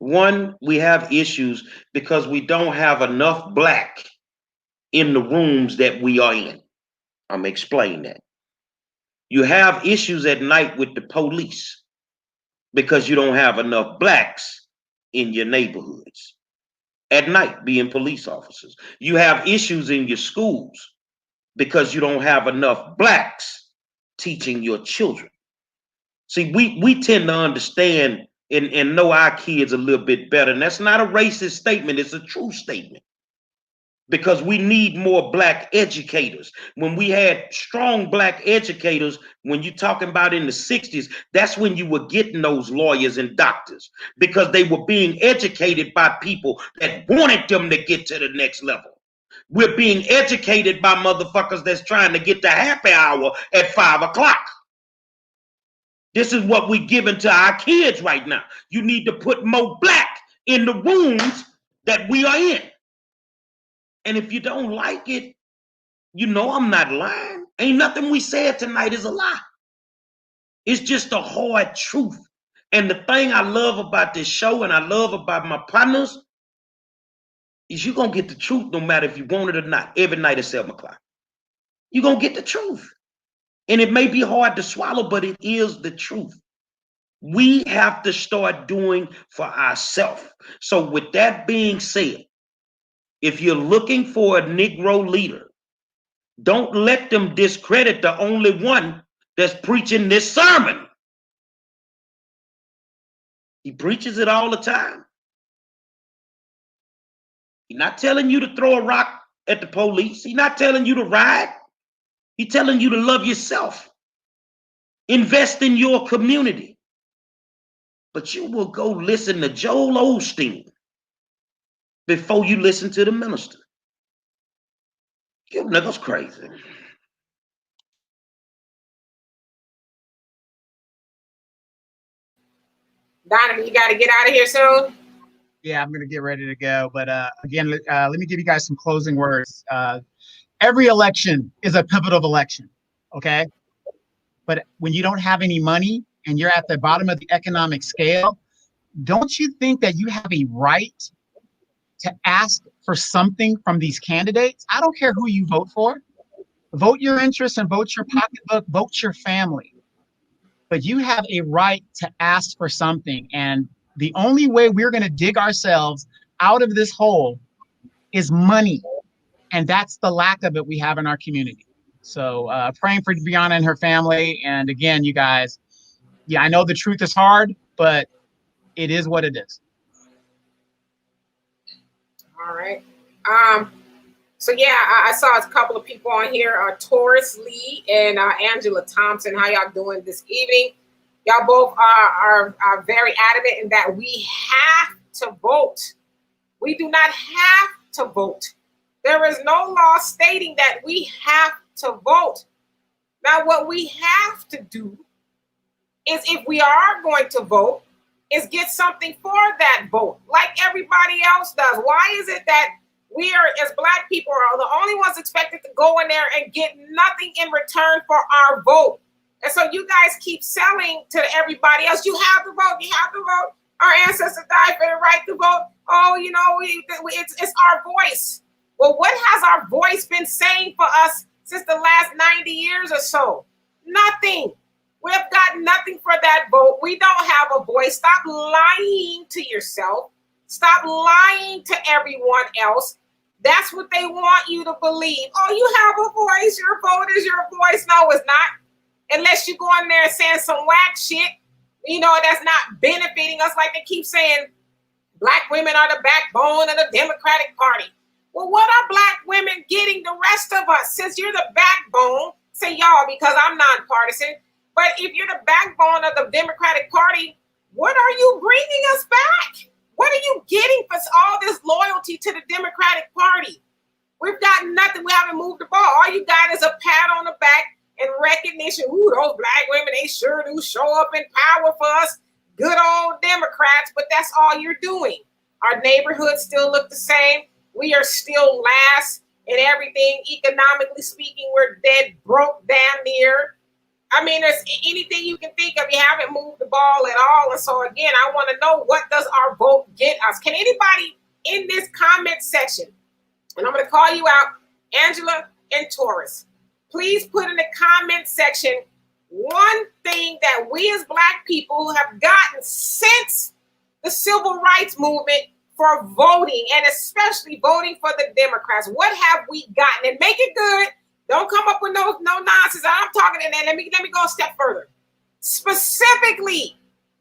One, we have issues because we don't have enough Black in the rooms that we are in. I'm gonna explain that. You have issues at night with the police because you don't have enough Blacks in your neighborhoods at night being police officers. You have issues in your schools because you don't have enough Blacks teaching your children. See, we tend to understand and know our kids a little bit better. And that's not a racist statement, it's a true statement. Because we need more Black educators. When we had strong Black educators, when you're talking about in the 60s, that's when you were getting those lawyers and doctors, because they were being educated by people that wanted them to get to the next level. We're being educated by motherfuckers that's trying to get to happy hour at 5 o'clock. This is what we're giving to our kids right now. You need to put more Black in the rooms that we are in. And if you don't like it, you know I'm not lying. Ain't nothing we said tonight is a lie. It's just the hard truth. And the thing I love about this show and I love about my partners is you're going to get the truth no matter if you want it or not, every night at 7 o'clock. You're going to get the truth. And it may be hard to swallow, but it is the truth. We have to start doing for ourselves. So with that being said, If you're looking for a Negro leader, don't let them discredit the only one that's preaching this sermon. He preaches it all the time. He's not telling you to throw a rock at the police. He's not telling you to riot. He's telling you to love yourself. Invest in your community. But you will go listen to Joel Osteen before you listen to the minister. You niggas crazy. Donovan, you got to get out of here soon. Yeah, I'm going to get ready to go. But again, let me give you guys some closing words. Every election is a pivotal election, okay? But when you don't have any money and you're at the bottom of the economic scale, don't you think that you have a right to ask for something from these candidates? I don't care who you vote for. Vote your interests and vote your pocketbook, vote your family. But you have a right to ask for something. And the only way we're going to dig ourselves out of this hole is money. And that's the lack of it we have in our community. So praying for Breonna and her family. And again, you guys, yeah, I know the truth is hard, but it is what it is. All right. So yeah, I saw a couple of people on here, Taurus Lee and Angela Thompson. How y'all doing this evening? Y'all both are very adamant in that we have to vote. We do not have to vote. There is no law stating that we have to vote. Now, what we have to do is, if we are going to vote, is get something for that vote, like everybody else does. Why is it that we are, as Black people, are the only ones expected to go in there and get nothing in return for our vote? And so you guys keep selling to everybody else. You have to vote. You have to vote. Our ancestors died for the right to vote. Oh, you know, it's our voice. Well, what has our voice been saying for us since the last 90 years or so? Nothing. We have got nothing for that vote. We don't have a voice. Stop lying to yourself. Stop lying to everyone else. That's what they want you to believe. Oh, you have a voice. Your vote is your voice. No, it's not. Unless you go in there saying some whack shit, you know, that's not benefiting us. Like they keep saying, Black women are the backbone of the Democratic Party. Well, what are Black women getting the rest of us? Since you're the backbone, say y'all because I'm nonpartisan, but if you're the backbone of the Democratic Party, what are you bringing us back? What are you getting for all this loyalty to the Democratic Party? We've got nothing. We haven't moved the ball. All you got is a pat on the back and recognition. Ooh, those Black women, they sure do show up in power for us. Good old Democrats, but that's all you're doing. Our neighborhoods still look the same. We are still last in everything. Economically speaking, we're dead broke damn near. I mean, there's anything you can think of. You haven't moved the ball at all. And so again, I want to know, what does our vote get us? Can anybody in this comment section, and I'm going to call you out, Angela and Taurus, please put in the comment section one thing that we as Black people have gotten since the civil rights movement for voting, and especially voting for the Democrats. What have we gotten? And make it good. Don't come up with no nonsense. I'm talking, and then let me go a step further. Specifically,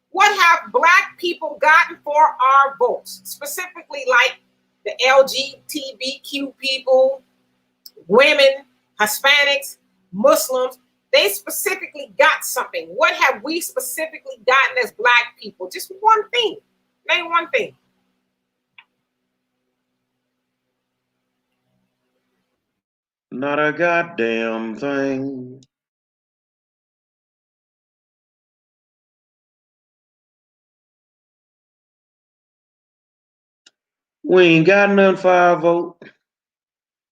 what have Black people gotten for our votes? Specifically, like the LGBTQ people, women, Hispanics, Muslims. They specifically got something. What have we specifically gotten as Black people? Just one thing. Name one thing. Not a goddamn thing. We ain't got nothing for our vote.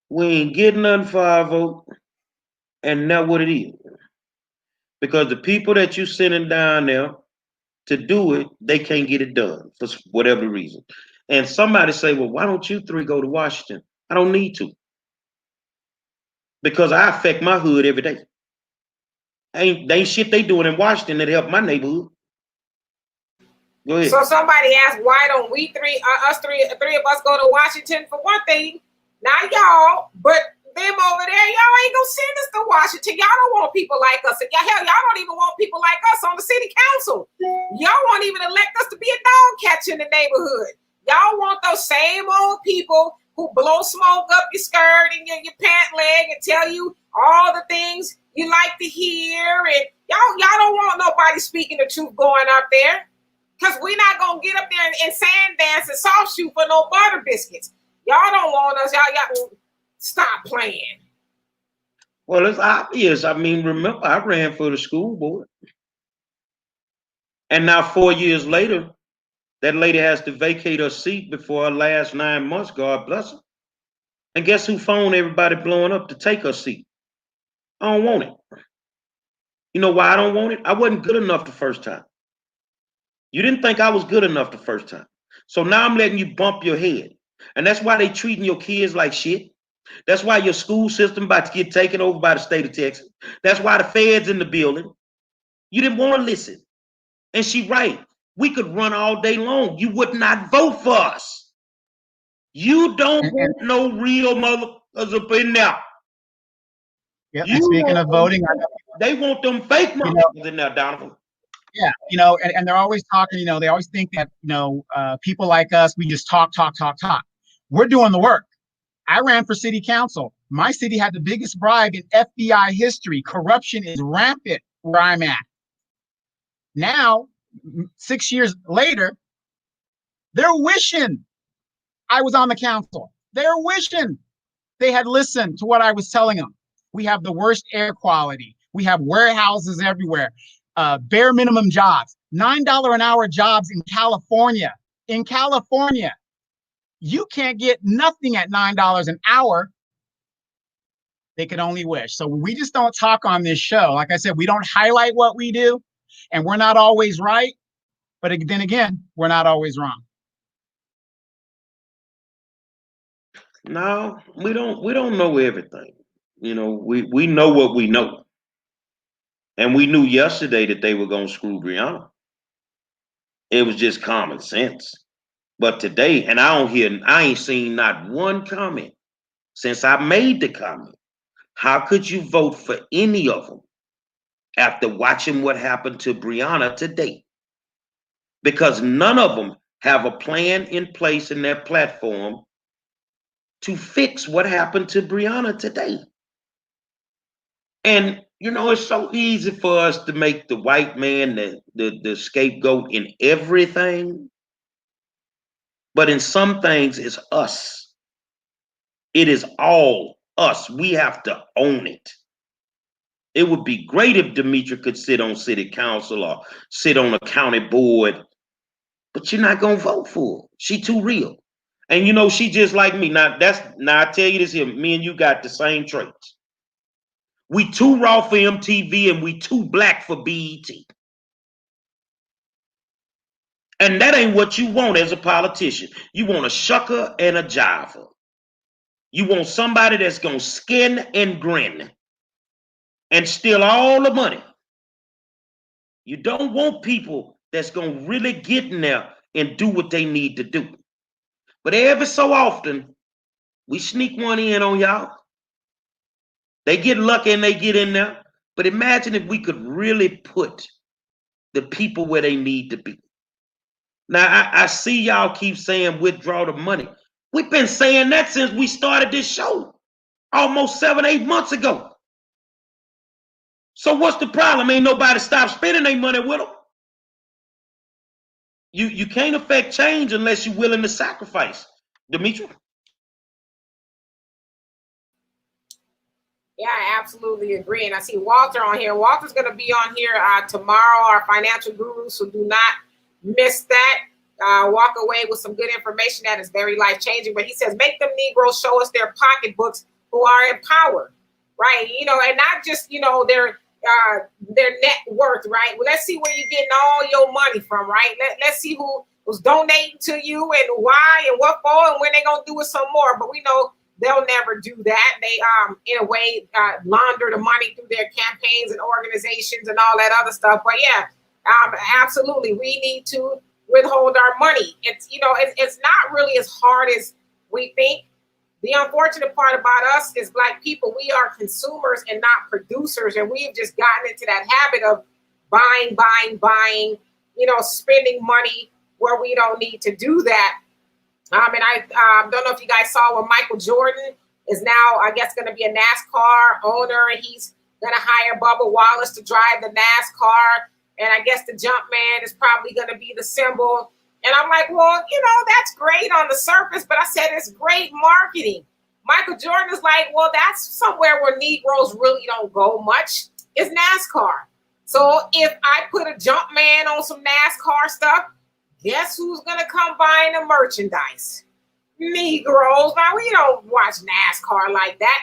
We ain't getting nothing for our vote. And that's what it is. Because the people that you sending down there to do it, they can't get it done for whatever reason. And somebody say, well, why don't you three go to Washington? I don't need to. Because I affect my hood every day. Ain't shit they doing in Washington that help my neighborhood. Go ahead. So somebody asked, why don't we three of us go to Washington for one thing? Not y'all, but them over there, y'all ain't gonna send us to Washington. Y'all don't want people like us. And y'all don't even want people like us on the city council. Y'all won't even elect us to be a dog catcher in the neighborhood. Y'all want those same old people who blow smoke up your skirt and your pant leg and tell you all the things you like to hear. And y'all don't want nobody speaking the truth going up there. Because we're not going to get up there and sand dance and soft shoot for no butter biscuits. Y'all don't want us. Y'all stop playing. Well, it's obvious. I mean, remember, I ran for the school board. And now 4 years later, that lady has to vacate her seat before her last 9 months. God bless her. And guess who phoned everybody blowing up to take her seat? I don't want it. You know why I don't want it? I wasn't good enough the first time. You didn't think I was good enough the first time. So now I'm letting you bump your head. And that's why they treating your kids like shit. That's why your school system about to get taken over by the state of Texas. That's why the feds in the building. You didn't want to listen. And she right. We could run all day long. You would not vote for us. You don't want no real motherfuckers up in there. Yeah, and speaking of voting, they want them fake motherfuckers in there, Donovan. Yeah, and they're always talking, they always think that, people like us, we just talk. We're doing the work. I ran for city council. My city had the biggest bribe in FBI history. Corruption is rampant where I'm at. Now, 6 years later, they're wishing I was on the council. They're wishing they had listened to what I was telling them. We have the worst air quality. We have warehouses everywhere. Bare minimum jobs, $9 an hour jobs in California. In California, you can't get nothing at $9 an hour. They could only wish. So we just don't talk on this show. Like I said, we don't highlight what we do, and we're not always right. But then again, we're not always wrong. No, we don't know everything. We know what we know. And we knew yesterday that they were going to screw Breonna. It was just common sense. But today, and I ain't seen not one comment since I made the comment. How could you vote for any of them after watching what happened to Breonna today? Because none of them have a plan in place in their platform to fix what happened to Breonna today. And it's so easy for us to make the white man the scapegoat in everything. But in some things, it's us. It is all us. We have to own it. It would be great if Demetra could sit on city council or sit on a county board, but you're not going to vote for her. She too real. And she just like me. Now I tell you this here, me and you got the same traits. We too raw for MTV and we too black for BET. And that ain't what you want as a politician. You want a shucker and a jiver. You want somebody that's going to skin and grin and steal all the money. You don't want people that's going to really get in there and do what they need to do. But every so often, we sneak one in on y'all. They get lucky and they get in there. But imagine if we could really put the people where they need to be. Now, I see y'all keep saying withdraw the money. We've been saying that since we started this show almost 7-8 months ago. So what's the problem? Ain't nobody stopped spending their money with them. You can't affect change unless you're willing to sacrifice. Demetra? Yeah, I absolutely agree. And I see Walter on here. Walter's going to be on here tomorrow, our financial guru, so do not miss that. Walk away with some good information that is very life-changing. But he says, make them Negroes show us their pocketbooks who are in power, right? And not just, their net worth, right? Well, let's see where you're getting all your money from, right? Let's see who was donating to you and why and what for and when they're going to do it some more. But we know they'll never do that. They, in a way, launder the money through their campaigns and organizations and all that other stuff. But yeah, absolutely. We need to withhold our money. It's, you know, it's not really as hard as we think. The unfortunate part about us is Black people, we are consumers and not producers. And we've just gotten into that habit of buying, you know, spending money where we don't need to do that. And I don't know if you guys saw when Michael Jordan is now, I guess, going to be a NASCAR owner, and he's going to hire Bubba Wallace to drive the NASCAR. And I guess the jump man is probably going to be the symbol. And I'm like, well, you know, that's great on the surface, but I said it's great marketing. Michael Jordan is like, well, that's somewhere where Negroes really don't go much. It's NASCAR. So if I put a jump man on some NASCAR stuff, guess who's going to come buying the merchandise? Negroes. Now, we don't watch NASCAR like that,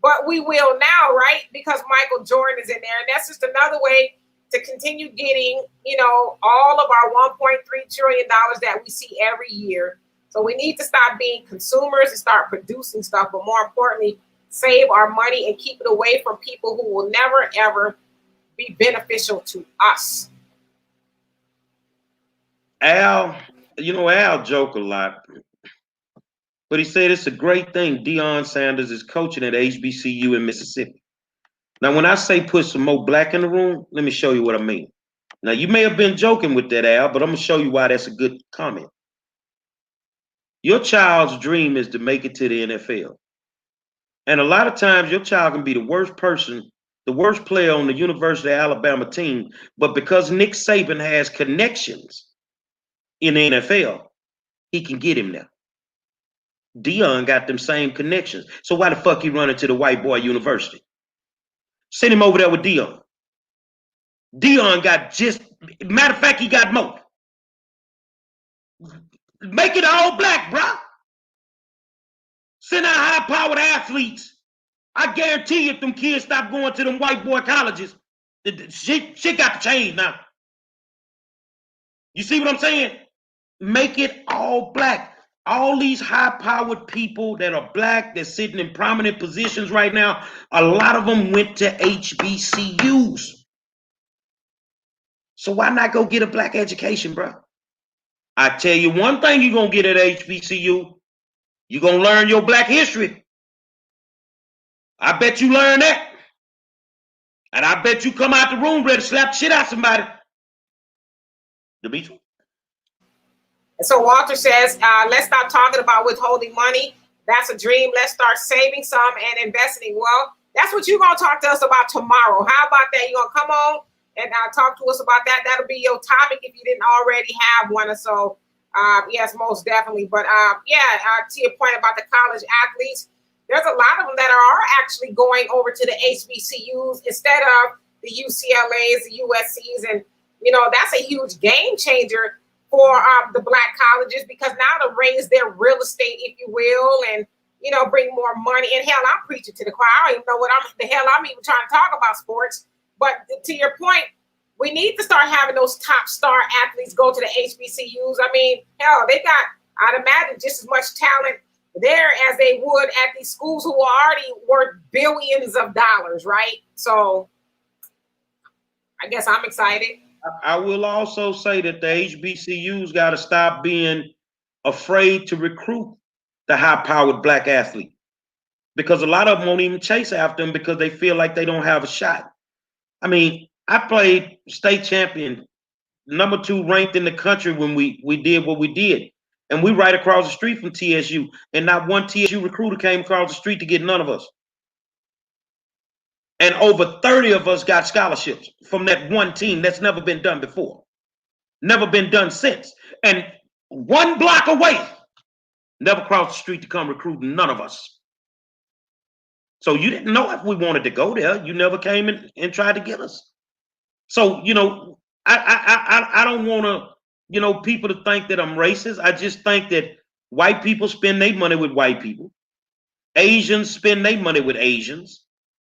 but we will now, right? Because Michael Jordan is in there. And that's just another way to continue getting, you know, all of our $1.3 trillion that we see every year. So we need to stop being consumers and start producing stuff, but more importantly, save our money and keep it away from people who will never, ever be beneficial to us. Al, you know, Al joke a lot, but he said it's a great thing Deion Sanders is coaching at HBCU in Mississippi. Now, when I say put some more Black in the room, let me show you what I mean. Now, you may have been joking with that, Al, but I'm going to show you why that's a good comment. Your child's dream is to make it to the NFL. And a lot of times your child can be the worst person, the worst player on the University of Alabama team, but because Nick Saban has connections in the NFL, he can get him there. Deion got them same connections. So why the fuck he running to the white boy university? Send him over there with Deion. Deion got just, matter of fact, he got more. Make it all Black, bro. Send out high-powered athletes. I guarantee you if them kids stop going to them white boy colleges, shit got to change now. You see what I'm saying? Make it all Black. All these high-powered people that are Black, that's sitting in prominent positions right now, a lot of them went to HBCUs. So why not go get a Black education, bro? I tell you one thing you're going to get at HBCU, you're going to learn your Black history. I bet you learn that. And I bet you come out the room ready to slap the shit out of somebody. Demetri? And so Walter says, let's stop talking about withholding money. That's a dream. Let's start saving some and investing. Well, that's what you're going to talk to us about tomorrow. How about that? You're going to come on and talk to us about that. That'll be your topic if you didn't already have one. And so, yes, most definitely. But to your point about the college athletes, there's a lot of them that are actually going over to the HBCUs instead of the UCLAs, the USCs. And, you know, that's a huge game changer for the Black colleges, because now to raise their real estate, if you will, and, you know, bring more money. And hell, I'm preaching to the choir. I don't even know what I'm even trying to talk about sports. But to your point, we need to start having those top star athletes go to the HBCUs. I mean, hell, they got, I'd imagine, just as much talent there as they would at these schools who are already worth billions of dollars, right? So I guess I'm excited. I will also say that the HBCUs got to stop being afraid to recruit the high-powered Black athlete, because a lot of them won't even chase after them because they feel like they don't have a shot. I mean, I played state champion, number 2 ranked in the country when we did what we did. And we right across the street from TSU. And not one TSU recruiter came across the street to get none of us. And over 30 of us got scholarships from that one team. That's never been done before. Never been done since. And one block away, never crossed the street to come recruiting none of us. So you didn't know if we wanted to go there. You never came in and tried to get us. So, you know, I don't want to, you know, people to think that I'm racist. I just think that white people spend their money with white people. Asians spend their money with Asians.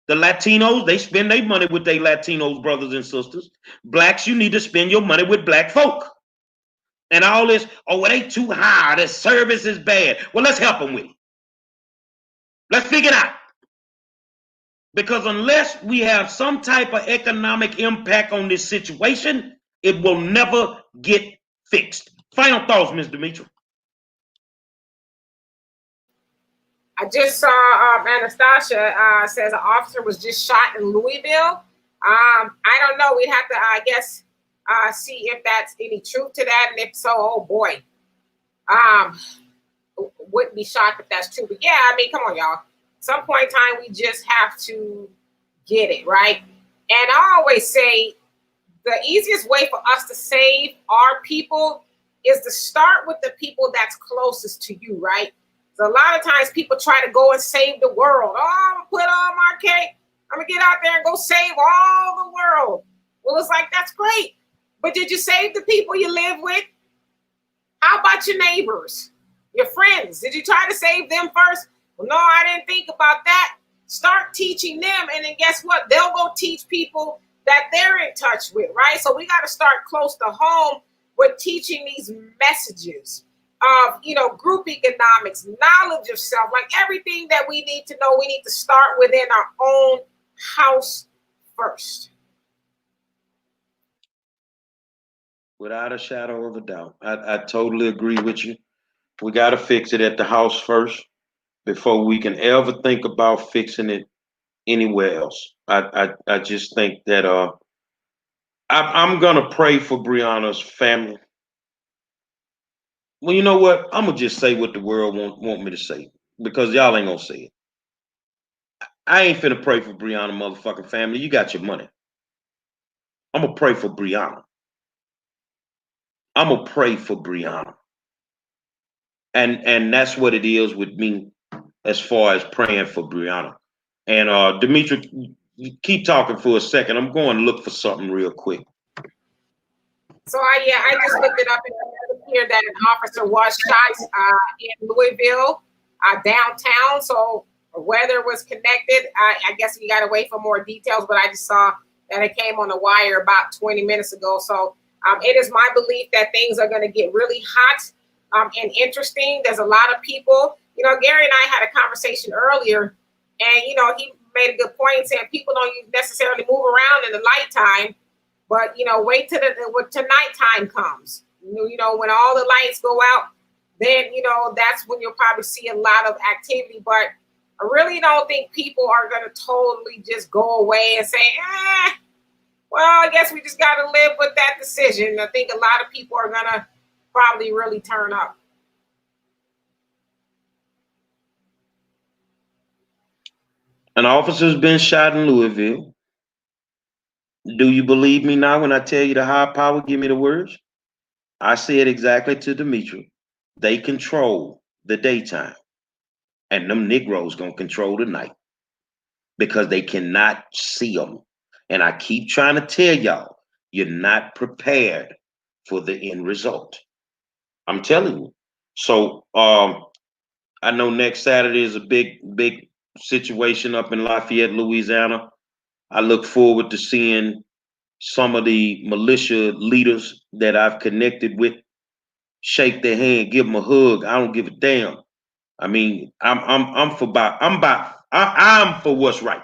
The Latinos, they spend their money with their Latinos brothers and sisters. Blacks, you need to spend your money with Black folk. And all this, oh, it ain't too high. The service is bad. Well, let's help them with it. Let's figure it out. Because unless we have some type of economic impact on this situation, it will never get fixed. Final thoughts, Ms. Demetra. I just saw Anastasia says an officer was just shot in Louisville. I don't know. We'd have to, I guess, see if that's any truth to that, and if so, oh boy, wouldn't be shocked if that's true. But yeah, I mean, come on, y'all. Some point in time, we just have to get it right. And I always say the easiest way for us to save our people is to start with the people that's closest to you, right? So a lot of times people try to go and save the world. Oh, I'm gonna put on my cape. I'm gonna get out there and go save all the world. Well, it's like, that's great. But did you save the people you live with? How about your neighbors, your friends? Did you try to save them first? Well, no, I didn't think about that. Start teaching them, and then guess what? They'll go teach people that they're in touch with, right? So we got to start close to home with teaching these messages of, you know, group economics, knowledge of self, like everything that we need to know. We need to start within our own house first. Without a shadow of a doubt. I totally agree with you. We got to fix it at the house first before we can ever think about fixing it anywhere else. I just think that I'm gonna pray for Breonna's family. Well, you know what? I'm gonna just say what the world want me to say, because y'all ain't gonna say it. I ain't finna pray for Breonna motherfucking family. You got your money. I'm gonna pray for Breonna. I'm gonna pray for Breonna. And that's what it is with me as far as praying for Breonna. And Demetra, keep talking for a second. I'm going to look for something real quick. So I just looked it up, and it appeared that an officer was shot in Louisville, downtown. So whether it was connected, I guess we got to wait for more details. But I just saw that it came on the wire about 20 minutes ago. So it is my belief that things are going to get really hot and interesting. There's a lot of people. You know, Gary and I had a conversation earlier, and you know, he made a good point saying people don't necessarily move around in the nighttime. But, you know, wait till nighttime comes. You know, when all the lights go out, then, you know, that's when you'll probably see a lot of activity. But I really don't think people are going to totally just go away and say, well, I guess we just got to live with that decision. I think a lot of people are going to probably really turn up. An officer's been shot in Louisville. Do you believe me now when I tell you the high power give me the words? I said exactly to Demetra. They control the daytime, and them Negroes gonna control the night because they cannot see them. And I keep trying to tell y'all, you're not prepared for the end result. I'm telling you. So I know next Saturday is a big situation up in Lafayette, Louisiana. I look forward to seeing some of the militia leaders that I've connected with, shake their hand, give them a hug. I don't give a damn. I mean, I'm for what's right.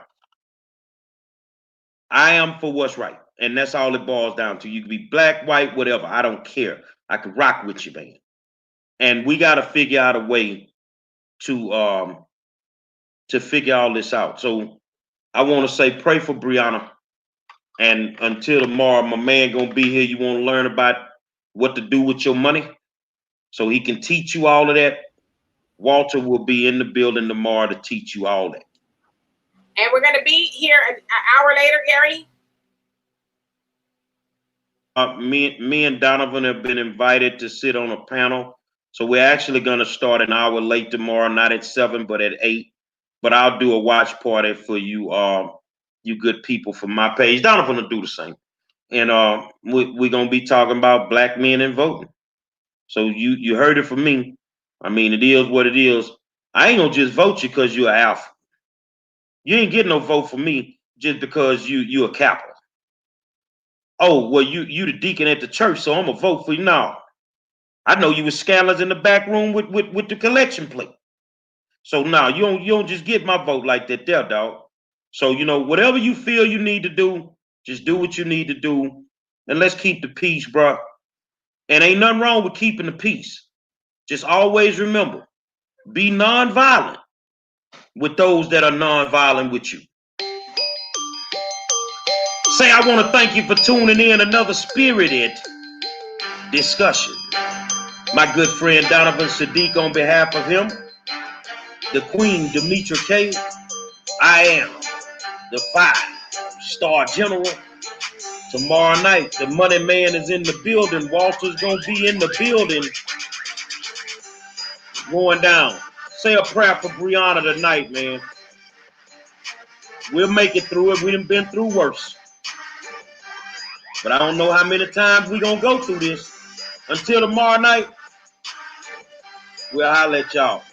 I am for what's right, and that's all it boils down to. You can be black, white, whatever. I don't care. I can rock with you, man. And we got to figure out a way to figure all this out. So I want to say, pray for Breonna. And until tomorrow, my man gonna be here. You want to learn about what to do with your money, so he can teach you all of that. Walter will be in the building tomorrow to teach you all that. And we're gonna be here an hour later, Gary. Me and Donovan have been invited to sit on a panel, so we're actually gonna start an hour late tomorrow, not at 7, but at 8. But I'll do a watch party for you, you good people from my page. Donovan will do the same. And we're gonna be talking about black men and voting. So you heard it from me. I mean, it is what it is. I ain't gonna just vote you because you're an alpha. You ain't getting no vote for me just because you a Kappa. Oh, well, you the deacon at the church, so I'm gonna vote for you. No, I know you was scandalous in the back room with the collection plate. So now you don't just get my vote like that, there, dog. So you know, whatever you feel you need to do, just do what you need to do, and let's keep the peace, bro. And ain't nothing wrong with keeping the peace. Just always remember, be nonviolent with those that are nonviolent with you. Say, I want to thank you for tuning in another spirited discussion. My good friend Donovan Sadiq, on behalf of him, the Queen Demetra K, I am the 5-star general. Tomorrow night, the Money Man is in the building. Walter's gonna be in the building. Going down. Say a prayer for Breonna tonight, man. We'll make it through it. We done been through worse. But I don't know how many times we gonna go through this. Until tomorrow night, we'll holler at y'all.